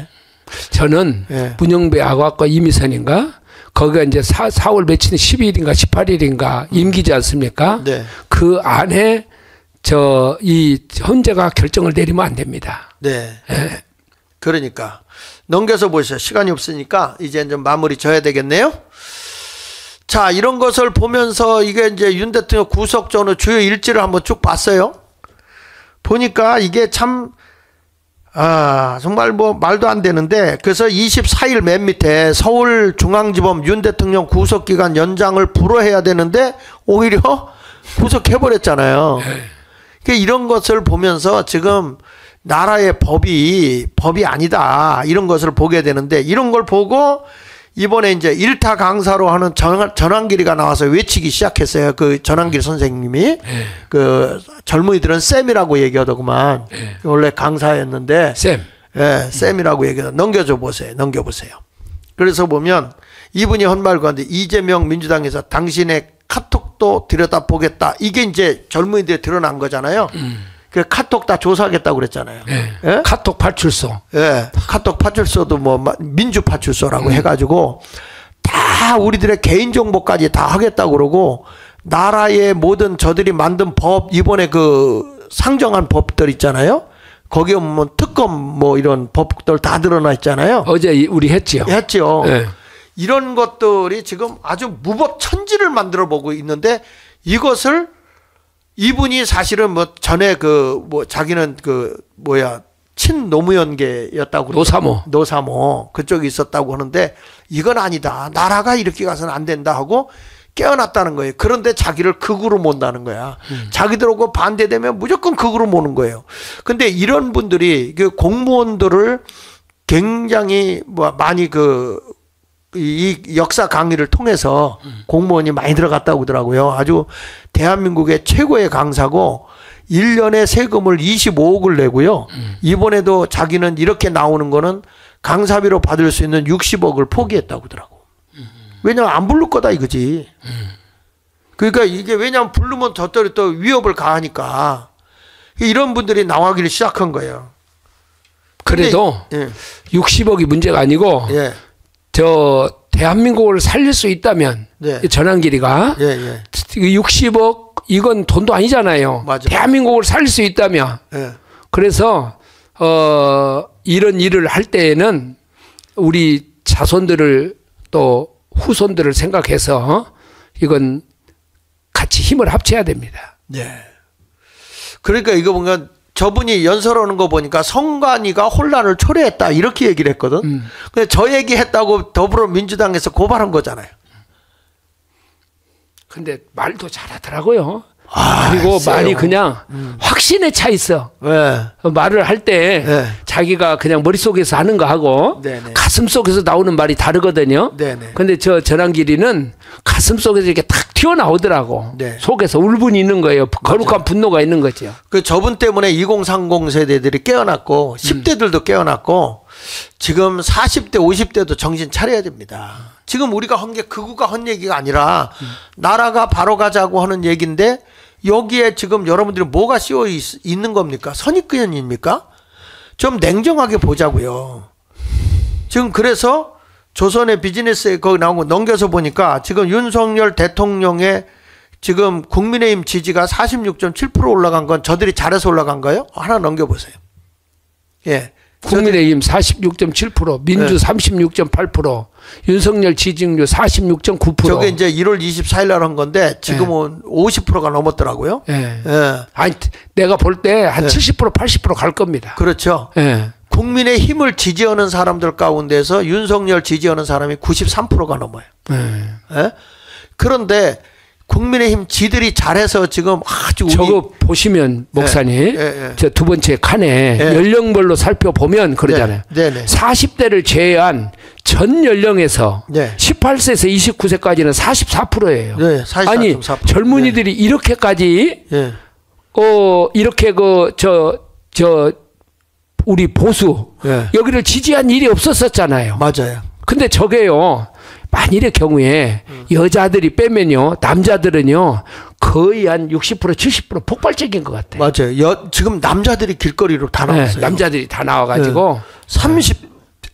저는 예. 문영배 악학과 이미선인가 거기가 이제 4월 며칠 12일인가 18일인가 임기지 않습니까? 네. 그 안에 이 헌재가 결정을 내리면 안 됩니다. 네. 예. 그러니까 넘겨서 보시죠. 시간이 없으니까 이제 좀 마무리 져야 되겠네요. 자, 이런 것을 보면서 이게 이제 윤 대통령 구속 전후 주요 일지를 한번 쭉 봤어요. 보니까 이게 참 정말 뭐 말도 안 되는데, 그래서 24일 맨 밑에 서울중앙지법 윤 대통령 구속기간 연장을 불허해야 되는데 오히려 구속해버렸잖아요. 그러니까 이런 것을 보면서 지금 나라의 법이 아니다 이런 것을 보게 되는데, 이런 걸 보고 이번에 이제 일타 강사로 하는 전환길이가 나와서 외치기 시작했어요. 그 전환길 선생님이 그 젊은이들은 쌤이라고 얘기하더구만. 원래 강사였는데 쌤. 예, 쌤이라고 얘기하다. 넘겨보세요. 그래서 보면 이분이 한 말과 한데, 이재명 민주당에서 당신의 카톡도 들여다보겠다. 이게 이제 젊은이들이 드러난 거잖아요. 그 카톡 다 조사하겠다고 그랬잖아요. 네. 예? 카톡 파출소. 예. 카톡 파출소도 뭐 민주 파출소라고 해가지고 다 우리들의 개인 정보까지 다 하겠다고 그러고, 나라의 모든 저들이 만든 법, 이번에 그 상정한 법들 있잖아요. 거기에 보면 특검 뭐 이런 법들 다 드러나 있잖아요. 어제 우리 했죠. 네. 이런 것들이 지금 아주 무법천지를 만들어 보고 있는데, 이것을 이분이 사실은 뭐 전에 자기는 친노무현계였다고 노사모 그쪽에 있었다고 하는데, 이건 아니다. 나라가 이렇게 가서는 안 된다 하고 깨어났다는 거예요. 그런데 자기를 극으로 mon다는 거야. 자기들하고 반대되면 무조건 극으로 모는 거예요. 근데 이런 분들이 그 공무원들을 굉장히 많이 이 역사 강의를 통해서 공무원이 많이 들어갔다고 하더라고요. 아주 대한민국의 최고의 강사고 1년에 세금을 25억을 내고요. 이번에도 자기는 이렇게 나오는 거는 강사비로 받을 수 있는 60억을 포기했다고 하더라고. 왜냐면 안 부를 거다 이거지. 그러니까 이게 왜냐면 부르면 저들이 또 위협을 가하니까 이런 분들이 나오기를 시작한 거예요. 그래도 예. 60억이 문제가 아니고 예. 대한민국을 살릴 수 있다면 네. 전환길이가 60억 이건 돈도 아니잖아요. 맞아. 대한민국을 살릴 수 있다면 그래서 이런 일을 할 때에는 우리 자손들을 또 후손들을 생각해서 이건 같이 힘을 합쳐야 됩니다. 네. 그러니까 이거 뭔가 저분이 연설하는 거 보니까 선관위가 혼란을 초래했다 이렇게 얘기를 했거든. 근데 저 얘기했다고 더불어민주당에서 고발한 거잖아요. 근데 말도 잘하더라고요. 그리고 말이 그냥 확신에 차 있어. 네. 말을 할 때 네. 자기가 그냥 머릿속에서 하는 거 하고 네네. 가슴속에서 나오는 말이 다르거든요. 네네. 근데 전환길이는 가슴속에서 이렇게 탁 튀어나오더라고. 네. 속에서 울분이 있는 거예요. 거룩한 분노가 있는 거죠. 그 저분 때문에 2030 세대들이 깨어났고 10대들도 깨어났고 지금 40대 50대도 정신 차려야 됩니다. 지금 우리가 한 게 극우가 한 얘기가 아니라 나라가 바로 가자고 하는 얘기인데 여기에 지금 여러분들이 뭐가 씌워 있는 겁니까? 선입견입니까? 좀 냉정하게 보자고요. 지금 그래서 조선의 비즈니스에 거기 나온 거 넘겨서 보니까 지금 윤석열 대통령의 지금 국민의힘 지지가 46.7% 올라간 건 저들이 잘해서 올라간 거예요? 하나 넘겨보세요. 예. 국민의힘 46.7%, 민주 네. 36.8%, 윤석열 지지율 46.9%. 저게 이제 1월 24일 날 한 건데 지금은 네. 50%가 넘었더라고요. 네. 네. 아니 내가 볼 때 한 70% 80% 갈 겁니다. 그렇죠. 네. 국민의힘을 지지하는 사람들 가운데서 윤석열 지지하는 사람이 93%가 넘어요. 네. 그런데 국민의힘 지들이 잘해서 지금 아주 저거 보시면 목사님 저 두 번째 칸에 연령별로 살펴보면 그러잖아요. 40대를 제외한 전 연령에서 18세에서 29세까지는 44%예요. 네, 44.4%. 아니 젊은이들이 이렇게까지 이렇게 우리 보수 여기를 지지한 일이 없었었잖아요. 맞아요. 근데 저게요. 만일의 경우에 여자들이 빼면요 남자들은요 거의 한 60% 70% 폭발적인 것 같아요. 맞아요. 지금 남자들이 길거리로 다 나왔어요. 남자들이 다 나와가지고 30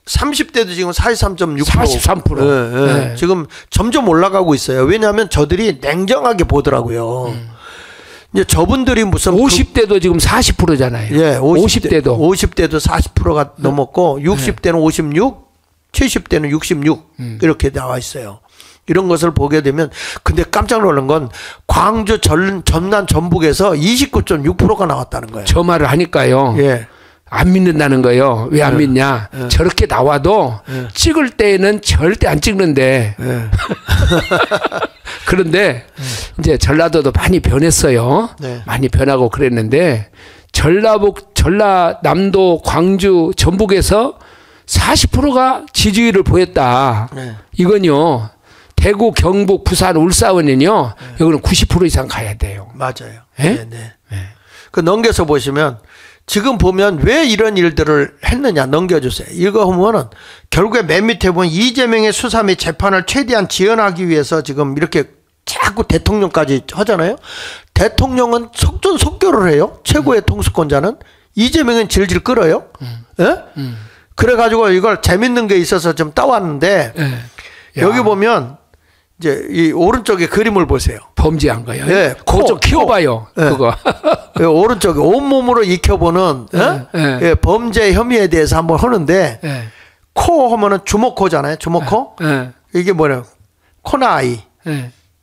30대도 지금 43.6%. 43%. 예, 예. 네. 지금 점점 올라가고 있어요. 왜냐하면 저들이 냉정하게 보더라고요. 이제 저분들이 무슨 50대도 지금 40%잖아요. 예, 50대도 40%가 넘었고 60대는 56, 70대는 66 이렇게 나와 있어요. 이런 것을 보게 되면 근데 깜짝 놀란 건 광주, 전남, 전북에서 29.6%가 나왔다는 거예요. 저 말을 하니까요. 예. 안 믿는다는 거예요. 왜 안 믿냐? 저렇게 나와도 찍을 때는 절대 안 찍는데. 그런데 이제 전라도도 많이 변했어요. 네. 많이 변하고 그랬는데 전라남도, 광주, 전북에서 40%가 지지율을 보였다. 네. 이건요. 대구, 경북, 부산, 울산은요. 여기는 90% 이상 가야 돼요. 맞아요. 네, 네. 그 넘겨서 보시면 지금 보면 왜 이런 일들을 했느냐 넘겨주세요. 이거 보면은 결국에 맨 밑에 보면 이재명의 수사 및 재판을 최대한 지연하기 위해서 지금 이렇게 자꾸 대통령까지 하잖아요. 대통령은 속전속결을 해요. 최고의 통수권자는. 이재명은 질질 끌어요. 예? 그래가지고 이걸 재밌는 게 있어서 좀 따왔는데 여기 보면 이제 이 오른쪽에 그림을 보세요. 범죄한 거예요. 예, 그거 좀 키워봐요. 예. 그거. 오른쪽에 온몸으로 익혀보는 예, 범죄 혐의에 대해서 한번 하는데 코 하면은 주먹코잖아요. 주먹코. 이게 뭐냐? 코나이.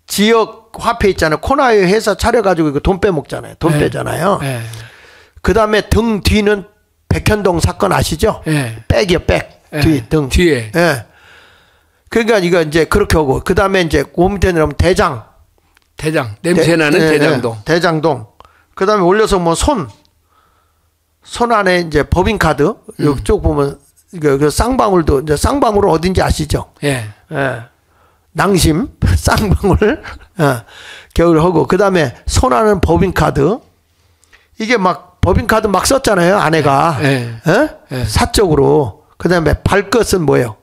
지역 화폐 있잖아요. 코나이 회사 차려가지고 이거 돈 빼먹잖아요. 돈 빼잖아요. 그 다음에 등 뒤는 백현동 사건 아시죠? 백이요, 백. 등. 뒤에. 예. 그러니까 이거 이제 그렇게 하고 그 다음에 이제 그 밑에 내려오면 대장 냄새나는 대장동. 대장동. 그 다음에 올려서 뭐 손 안에 이제 법인카드 이쪽 보면 그 쌍방울도 이제 쌍방울은 어딘지 아시죠? 예. 낭심 쌍방울 겨울 하고 그 다음에 손 안은 법인카드 이게 막 법인카드 막 썼잖아요 아내가 사적으로. 그 다음에 발끝은 뭐예요?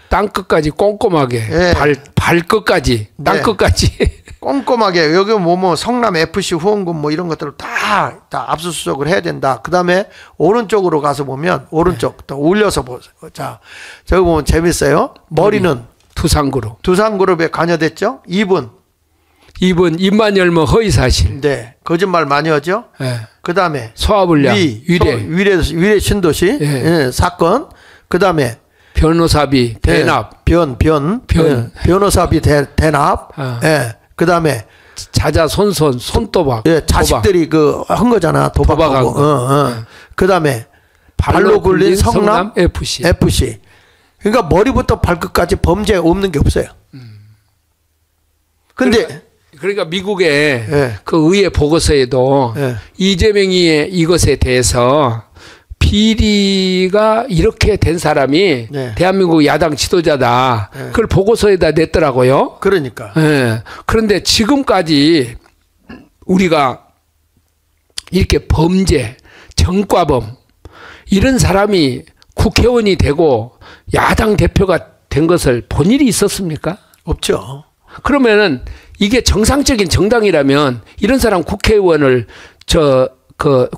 땅끝까지 꼼꼼하게 발끝까지 땅끝까지 꼼꼼하게 여기 뭐 성남 FC 후원금 뭐 이런 것들을 다 압수수색을 해야 된다. 그 다음에 오른쪽으로 가서 보면 오른쪽 또 올려서 보세요. 자 저기 보면 재밌어요. 머리는 두산그룹에 관여됐죠. 2분 입만 열면 허위사실. 네, 거짓말 많이 하죠. 그 다음에 소화불량 위례 신도시 사건. 그 다음에 변호사비 대납. 변호사비 대납. 그 다음에 손도박. 자식들이 그 한 거잖아. 도박하고. 그 다음에 발로 굴린 성남 FC. 그러니까 머리부터 발끝까지 범죄 없는 게 없어요. 근데 그러니까 미국의 그 의회 보고서에도 이재명이 이것에 대해서 비리가 이렇게 된 사람이 대한민국 야당 지도자다. 그걸 보고서에다 냈더라고요. 그러니까. 그런데 지금까지 우리가 이렇게 범죄, 전과범 이런 사람이 국회의원이 되고 야당 대표가 된 것을 본 일이 있었습니까? 없죠. 그러면은 이게 정상적인 정당이라면 이런 사람 국회의원을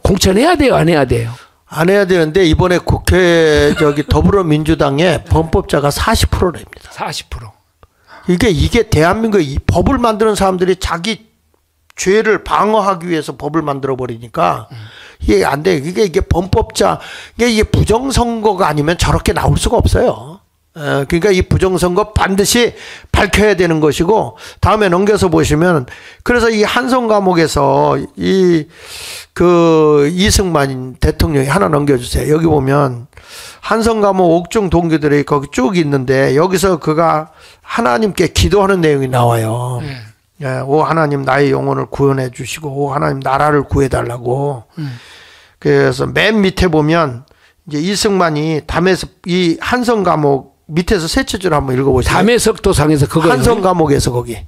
공천해야 돼요, 안 해야 돼요? 안 해야 되는데 이번에 국회 더불어민주당의 범법자가 40%랍니다. 40%. 이게 대한민국 이 법을 만드는 사람들이 자기 죄를 방어하기 위해서 법을 만들어 버리니까 이게 안 돼. 이게 범법자 이게 부정선거가 아니면 저렇게 나올 수가 없어요. 그러니까 이 부정선거 반드시 밝혀야 되는 것이고 다음에 넘겨서 보시면 그래서 이 한성 감옥에서 이승만 대통령이 하나 넘겨주세요. 여기 보면 한성 감옥 옥중 동기들이 거기 쭉 있는데 여기서 그가 하나님께 기도하는 내용이 나와요. 오 하나님 나의 영혼을 구원해 주시고 오 하나님 나라를 구해달라고. 그래서 맨 밑에 보면 이제 이승만이 담에서 이 한성 감옥 밑에서 세 줄 한번 읽어보시죠. 담에석 도상에서 그거 한성 감옥에서 거기.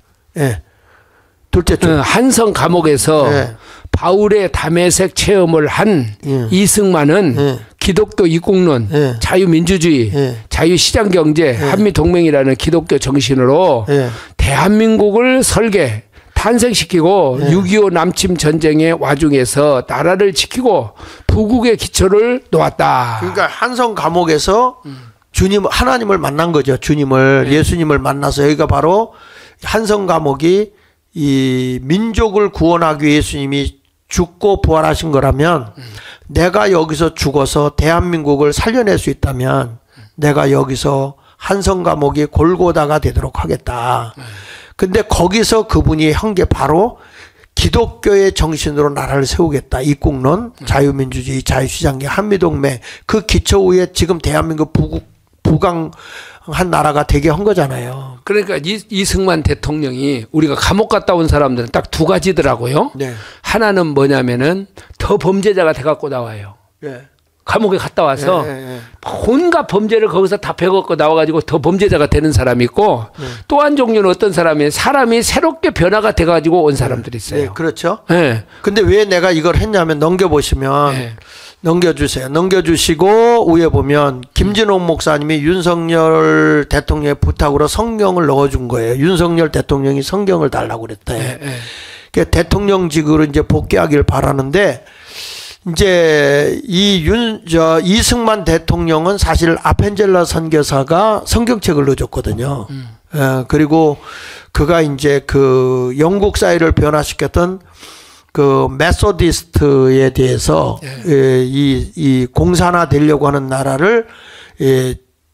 둘째 줄. 한성 감옥에서 바울의 담에색 체험을 한 이승만은 기독교 이국론, 자유민주주의, 자유시장경제, 한미동맹이라는 기독교 정신으로 대한민국을 탄생시키고 6.25 남침 전쟁의 와중에서 나라를 지키고 부국의 기초를 놓았다. 그러니까 한성 감옥에서 주님, 하나님을 만난 거죠. 주님을, 네. 예수님을 만나서 여기가 바로 한성 감옥이 이 민족을 구원하기 위해 예수님이 죽고 부활하신 거라면 내가 여기서 죽어서 대한민국을 살려낼 수 있다면 내가 여기서 한성 감옥이 골고다가 되도록 하겠다. 근데 거기서 그분이 한 게 바로 기독교의 정신으로 나라를 세우겠다. 이국론, 자유민주주의, 자유시장의 한미동맹 그 기초 위에 지금 대한민국 부강한 나라가 되게 한 거잖아요. 그러니까 이승만 대통령이 우리가 감옥 갔다 온 사람들은 딱 두 가지더라고요. 네. 하나는 뭐냐면은 더 범죄자가 돼갖고 나와요. 네. 감옥에 갔다 와서 온갖 범죄를 거기서 다 배웠고 나와가지고 더 범죄자가 되는 사람이 있고 또 한 종류는 어떤 사람이 새롭게 변화가 돼가지고 온 사람들이 있어요. 네, 그렇죠. 네. 근데 왜 내가 이걸 했냐면 넘겨보시면 넘겨주세요. 넘겨주시고 위에 보면 김진홍 목사님이 윤석열 대통령의 부탁으로 성경을 넣어준 거예요. 윤석열 대통령이 성경을 달라고 그랬대. 그러니까 대통령직으로 이제 복귀하길 바라는데 이제 이승만 대통령은 사실 아펜젤러 선교사가 성경책을 넣어줬거든요. 그리고 그가 이제 그 영국 사회를 변화시켰던 그 메소디스트에 대해서 이 공산화 되려고 하는 나라를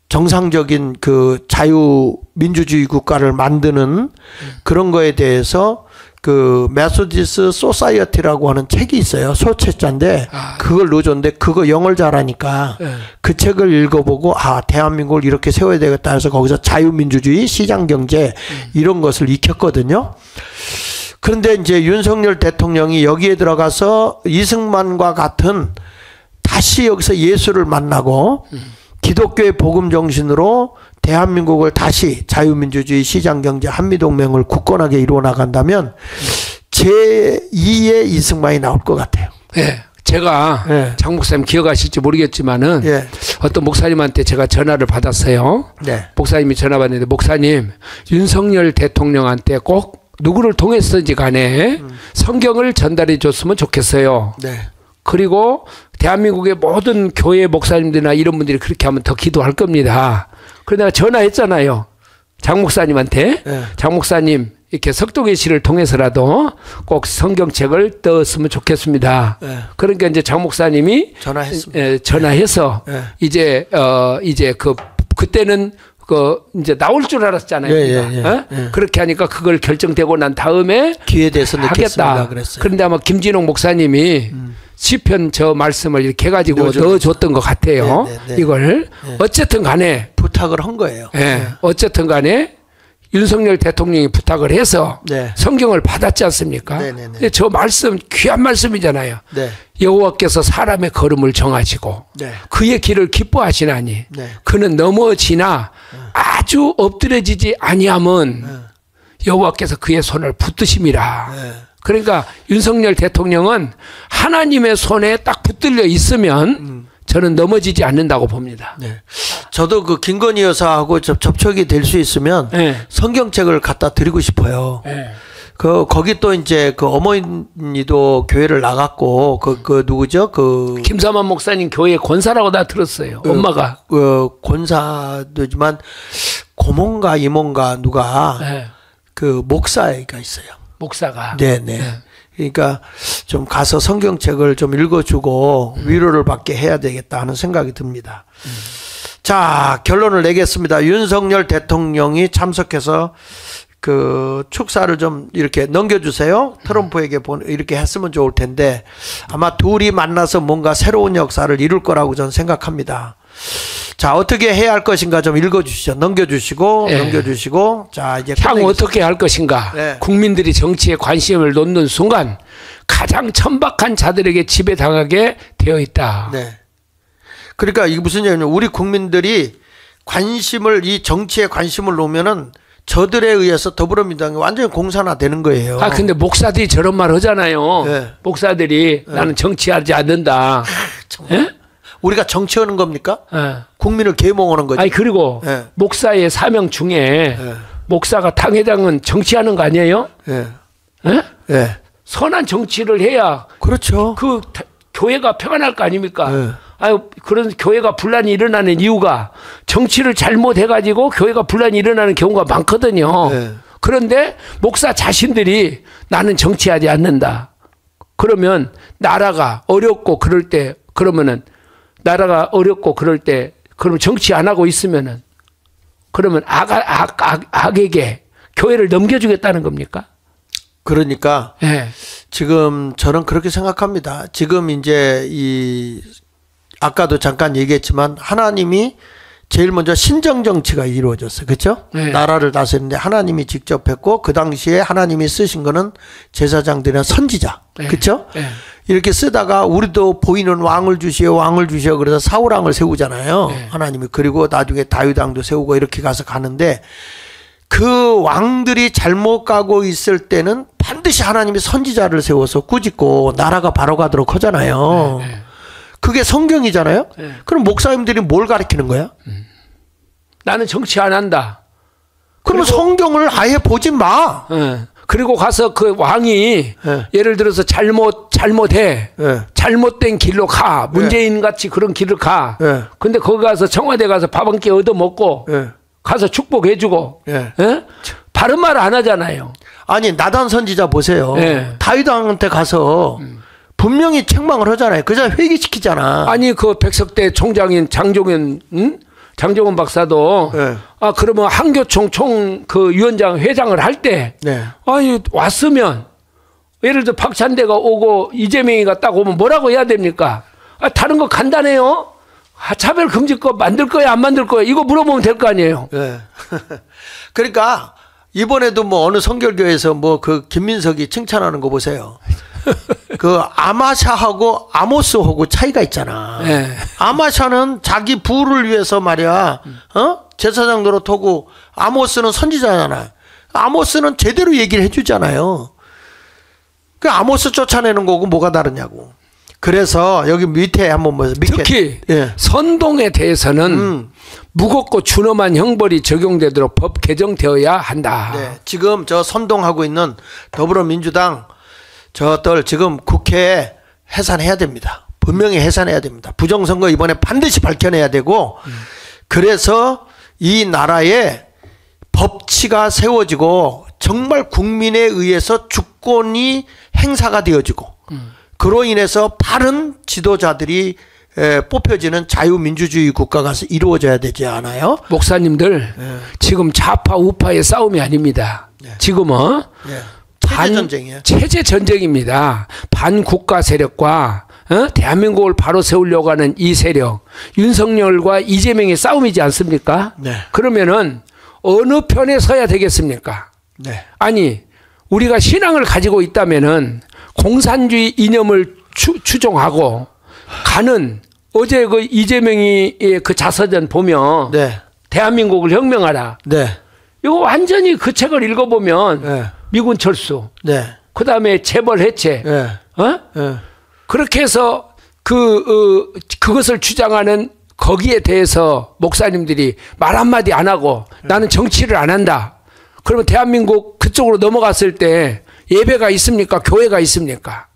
정상적인 그 자유민주주의 국가를 만드는 그런 거에 대해서 그 메소디스 소사이어티라고 하는 책이 있어요. 소책자인데 그걸 넣어줬는데 그거 영어를 잘하니까 그 책을 읽어보고 대한민국을 이렇게 세워야 되겠다 해서 거기서 자유민주주의, 시장경제 이런 것을 익혔거든요. 그런데 이제 윤석열 대통령이 여기에 들어가서 이승만과 같은 다시 여기서 예수를 만나고 기독교의 복음 정신으로 대한민국을 다시 자유민주주의, 시장경제, 한미동맹을 굳건하게 이루어 나간다면 제2의 이승만이 나올 것 같아요. 네. 제가 장 목사님 기억하실지 모르겠지만은 어떤 목사님한테 제가 전화를 받았어요. 네. 목사님이 전화 받는데 목사님 윤석열 대통령한테 꼭 누구를 통했든지 간에 성경을 전달해 줬으면 좋겠어요. 네. 그리고 대한민국의 모든 교회 목사님들이나 이런 분들이 그렇게 하면 더 기도할 겁니다. 그래서 내가 전화했잖아요. 장 목사님한테. 장 목사님 이렇게 석도계시를 통해서라도 꼭 성경책을 떴으면 좋겠습니다. 그러니까 이제 장 목사님이 전화해서 이제 그때는 이제 나올 줄 알았잖아요. 그렇게 하니까 그걸 결정되고 난 다음에 기회에 대해서 하겠다. 그랬어요. 그런데 아마 김진홍 목사님이 시편 저 말씀을 이렇게 해가지고 넣어줬던 것 같아요. 이걸 어쨌든 간에 부탁을 한 거예요. 어쨌든 간에 윤석열 대통령이 부탁을 해서 성경을 받았지 않습니까? 저 말씀 귀한 말씀이잖아요. 여호와께서 사람의 걸음을 정하시고 그의 길을 기뻐하시나니 그는 넘어지나 아주 엎드려지지 아니함은 여호와께서 그의 손을 붙드심이라. 그러니까 윤석열 대통령은 하나님의 손에 딱 붙들려 있으면 저는 넘어지지 않는다고 봅니다. 저도 그 김건희 여사하고 접촉이 될 수 있으면 성경책을 갖다 드리고 싶어요. 거기 또 이제 그 어머니도 교회를 나갔고 그 누구죠? 김사만 목사님 교회 권사라고 다 들었어요. 엄마가 권사도지만 고모인가 이모인가 누가 그 목사가 있어요. 목사가. 네네. 그러니까 좀 가서 성경책을 좀 읽어주고 위로를 받게 해야 되겠다 하는 생각이 듭니다. 자, 결론을 내겠습니다. 윤석열 대통령이 참석해서 그 축사를 좀 이렇게 넘겨주세요. 트럼프에게 이렇게 했으면 좋을 텐데 아마 둘이 만나서 뭔가 새로운 역사를 이룰 거라고 저는 생각합니다. 자, 어떻게 해야 할 것인가 좀 읽어주시죠. 넘겨주시고 넘겨주시고. 자, 이제 향후 어떻게 할 것인가. 국민들이 정치에 관심을 놓는 순간 가장 천박한 자들에게 지배당하게 되어 있다. 그러니까 이게 무슨 얘기냐면 우리 국민들이 이 정치에 관심을 놓으면은 저들에 의해서 더불어민주당이 완전히 공산화되는 거예요. 근데 목사들이 저런 말 하잖아요. 목사들이 나는 정치하지 않는다. 우리가 정치하는 겁니까? 국민을 계몽하는 거죠. 그리고 목사의 사명 중에 목사가 당회장은 정치하는 거 아니에요? 선한 정치를 해야 그렇죠. 그 교회가 평안할 거 아닙니까? 아유, 그런 교회가 분란이 일어나는 이유가 정치를 잘못해가지고 교회가 분란이 일어나는 경우가 많거든요. 네. 그런데 목사 자신들이 나는 정치하지 않는다. 그러면 나라가 어렵고 그럴 때, 그러면은 나라가 어렵고 그럴 때, 그러면 정치 안 하고 있으면은 그러면 악에게 교회를 넘겨주겠다는 겁니까? 그러니까 네. 지금 저는 그렇게 생각합니다. 지금 이제 아까도 잠깐 얘기했지만 하나님이 제일 먼저 신정 정치가 이루어졌어요. 그렇죠? 네. 나라를 다스리는데 하나님이 직접 했고 그 당시에 하나님이 쓰신 거는 제사장들이나 선지자. 네. 그렇죠? 네. 이렇게 쓰다가 우리도 보이는 왕을 주시오 그래서 사울 왕을 세우잖아요. 네. 하나님이. 그리고 나중에 다윗 왕도 세우고 이렇게 가는데 그 왕들이 잘못 가고 있을 때는 반드시 하나님이 선지자를 세워서 꾸짖고 나라가 바로 가도록 하잖아요. 네. 그게 성경이잖아요. 네. 그럼 목사님들이 뭘 가르치는 거야? 나는 정치 안 한다. 그러면 성경을 아예 보지 마. 네. 그리고 가서 그 왕이 네. 예를 들어서 잘못해. 네. 잘못된 길로 가. 문재인 같이 그런 길을 가. 네. 근데 거기 가서 청와대 가서 밥 한 끼 얻어먹고 네. 가서 축복해주고 네. 네? 바른 말 안 하잖아요. 아니 나단 선지자 보세요. 네. 다윗 왕한테 가서 분명히 책망을 하잖아요. 그저 회개시키잖아. 아니 그 백석대 총장인 장종원 박사도 네. 그러면 한교총 그 위원장 회장을 할 때 네. 아니 왔으면 예를 들어 박찬대가 오고 이재명이가 딱 오면 뭐라고 해야 됩니까? 다른 거 간단해요. 차별 금지법 만들 거야 안 만들 거야 이거 물어보면 될 거 아니에요. 네. 그러니까 이번에도 뭐 어느 성결교회에서 뭐 그 김민석이 칭찬하는 거 보세요. 그 아마샤하고 아모스하고 차이가 있잖아. 네. 아마샤는 자기 부를 위해서 말이야. 제사장 노릇하고 아모스는 선지자잖아. 아모스는 제대로 얘기를 해주잖아요. 그 아모스 쫓아내는 거고 뭐가 다르냐고. 그래서 여기 밑에 한번 보세요. 특히 예. 선동에 대해서는 무겁고 준엄한 형벌이 적용되도록 법 개정되어야 한다. 네. 지금 저 선동하고 있는 더불어민주당 저들 지금 국회에 해산해야 됩니다. 분명히 해산해야 됩니다. 부정선거 이번에 반드시 밝혀내야 되고 그래서 이 나라에 법치가 세워지고 정말 국민에 의해서 주권이 행사가 되어지고 그로 인해서 바른 지도자들이 뽑혀지는 자유민주주의 국가가 이루어져야 되지 않아요? 목사님들 지금 좌파 우파의 싸움이 아닙니다. 지금은 체제전쟁이에요. 체제전쟁입니다. 반국가 세력과 대한민국을 바로 세우려고 하는 이 세력 윤석열과 이재명의 싸움이지 않습니까? 네. 그러면은 어느 편에 서야 되겠습니까? 네. 아니 우리가 신앙을 가지고 있다면은 공산주의 이념을 추종하고 가는 어제 그 이재명이 그 자서전 보면 네. 대한민국을 혁명하라. 네. 이거 완전히 그 책을 읽어보면 네. 미군 철수, 네. 그 다음에 재벌 해체, 네. 네. 그렇게 해서 그것을 주장하는 거기에 대해서 목사님들이 말 한마디 안 하고 나는 정치를 안 한다. 그러면 대한민국 그쪽으로 넘어갔을 때 예배가 있습니까? 교회가 있습니까?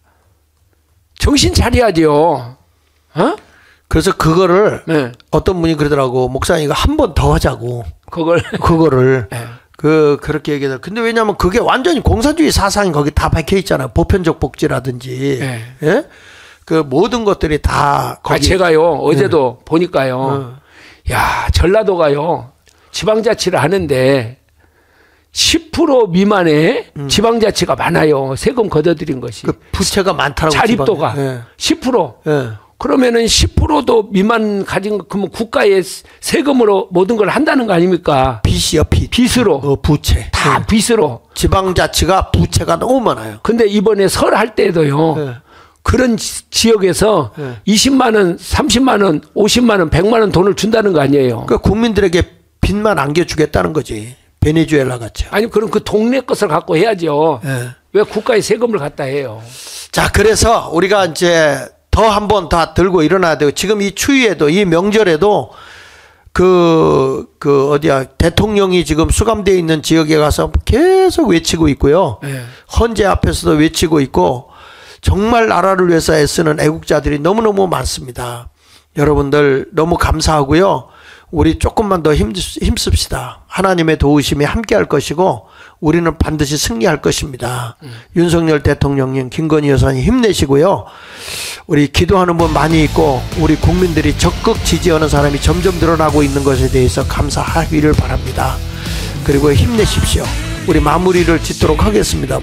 정신 차려야죠. 그래서 그거를 네. 어떤 분이 그러더라고. 목사님 이거 한 번 더 하자고. 그거를 네. 그렇게 얘기해요. 근데 왜냐하면 그게 완전히 공산주의 사상이 거기 다 박혀 있잖아요. 보편적 복지라든지 네. 예? 그 모든 것들이 다 거기. 제가요 어제도 네. 보니까요. 야 전라도가요 지방자치를 하는데 10% 미만의 지방자치가 많아요. 세금 걷어들인 것이. 그 부채가 많다라고. 자립도가 네. 10%. 네. 그러면은 10%도 미만 가진 거, 그러면 국가의 세금으로 모든 걸 한다는 거 아닙니까? 빚이요, 빚. 빚으로. 부채. 다 빚으로. 지방자치가 부채가 너무 많아요. 근데 이번에 설 할 때도요. 네. 그런 지역에서 네. 20만 원, 30만 원, 50만 원, 100만 원 돈을 준다는 거 아니에요. 그러니까 국민들에게 빚만 안겨주겠다는 거지. 베네수엘라 같죠. 아니 그럼 그 동네 것을 갖고 해야죠. 네. 왜 국가의 세금을 갖다 해요? 자, 그래서 우리가 이제 더 한 번 다 들고 일어나야 되고 지금 이 추위에도 이 명절에도 어디야 대통령이 지금 수감되어 있는 지역에 가서 계속 외치고 있고요. 네. 헌재 앞에서도 외치고 있고 정말 나라를 위해서 애쓰는 애국자들이 너무너무 많습니다. 여러분들 너무 감사하고요. 우리 조금만 더 힘씁시다. 하나님의 도우심이 함께할 것이고 우리는 반드시 승리할 것입니다. 윤석열 대통령님, 김건희 여사님 힘내시고요. 우리 기도하는 분 많이 있고 우리 국민들이 적극 지지하는 사람이 점점 늘어나고 있는 것에 대해서 감사하기를 바랍니다. 그리고 힘내십시오. 우리 마무리를 짓도록 하겠습니다.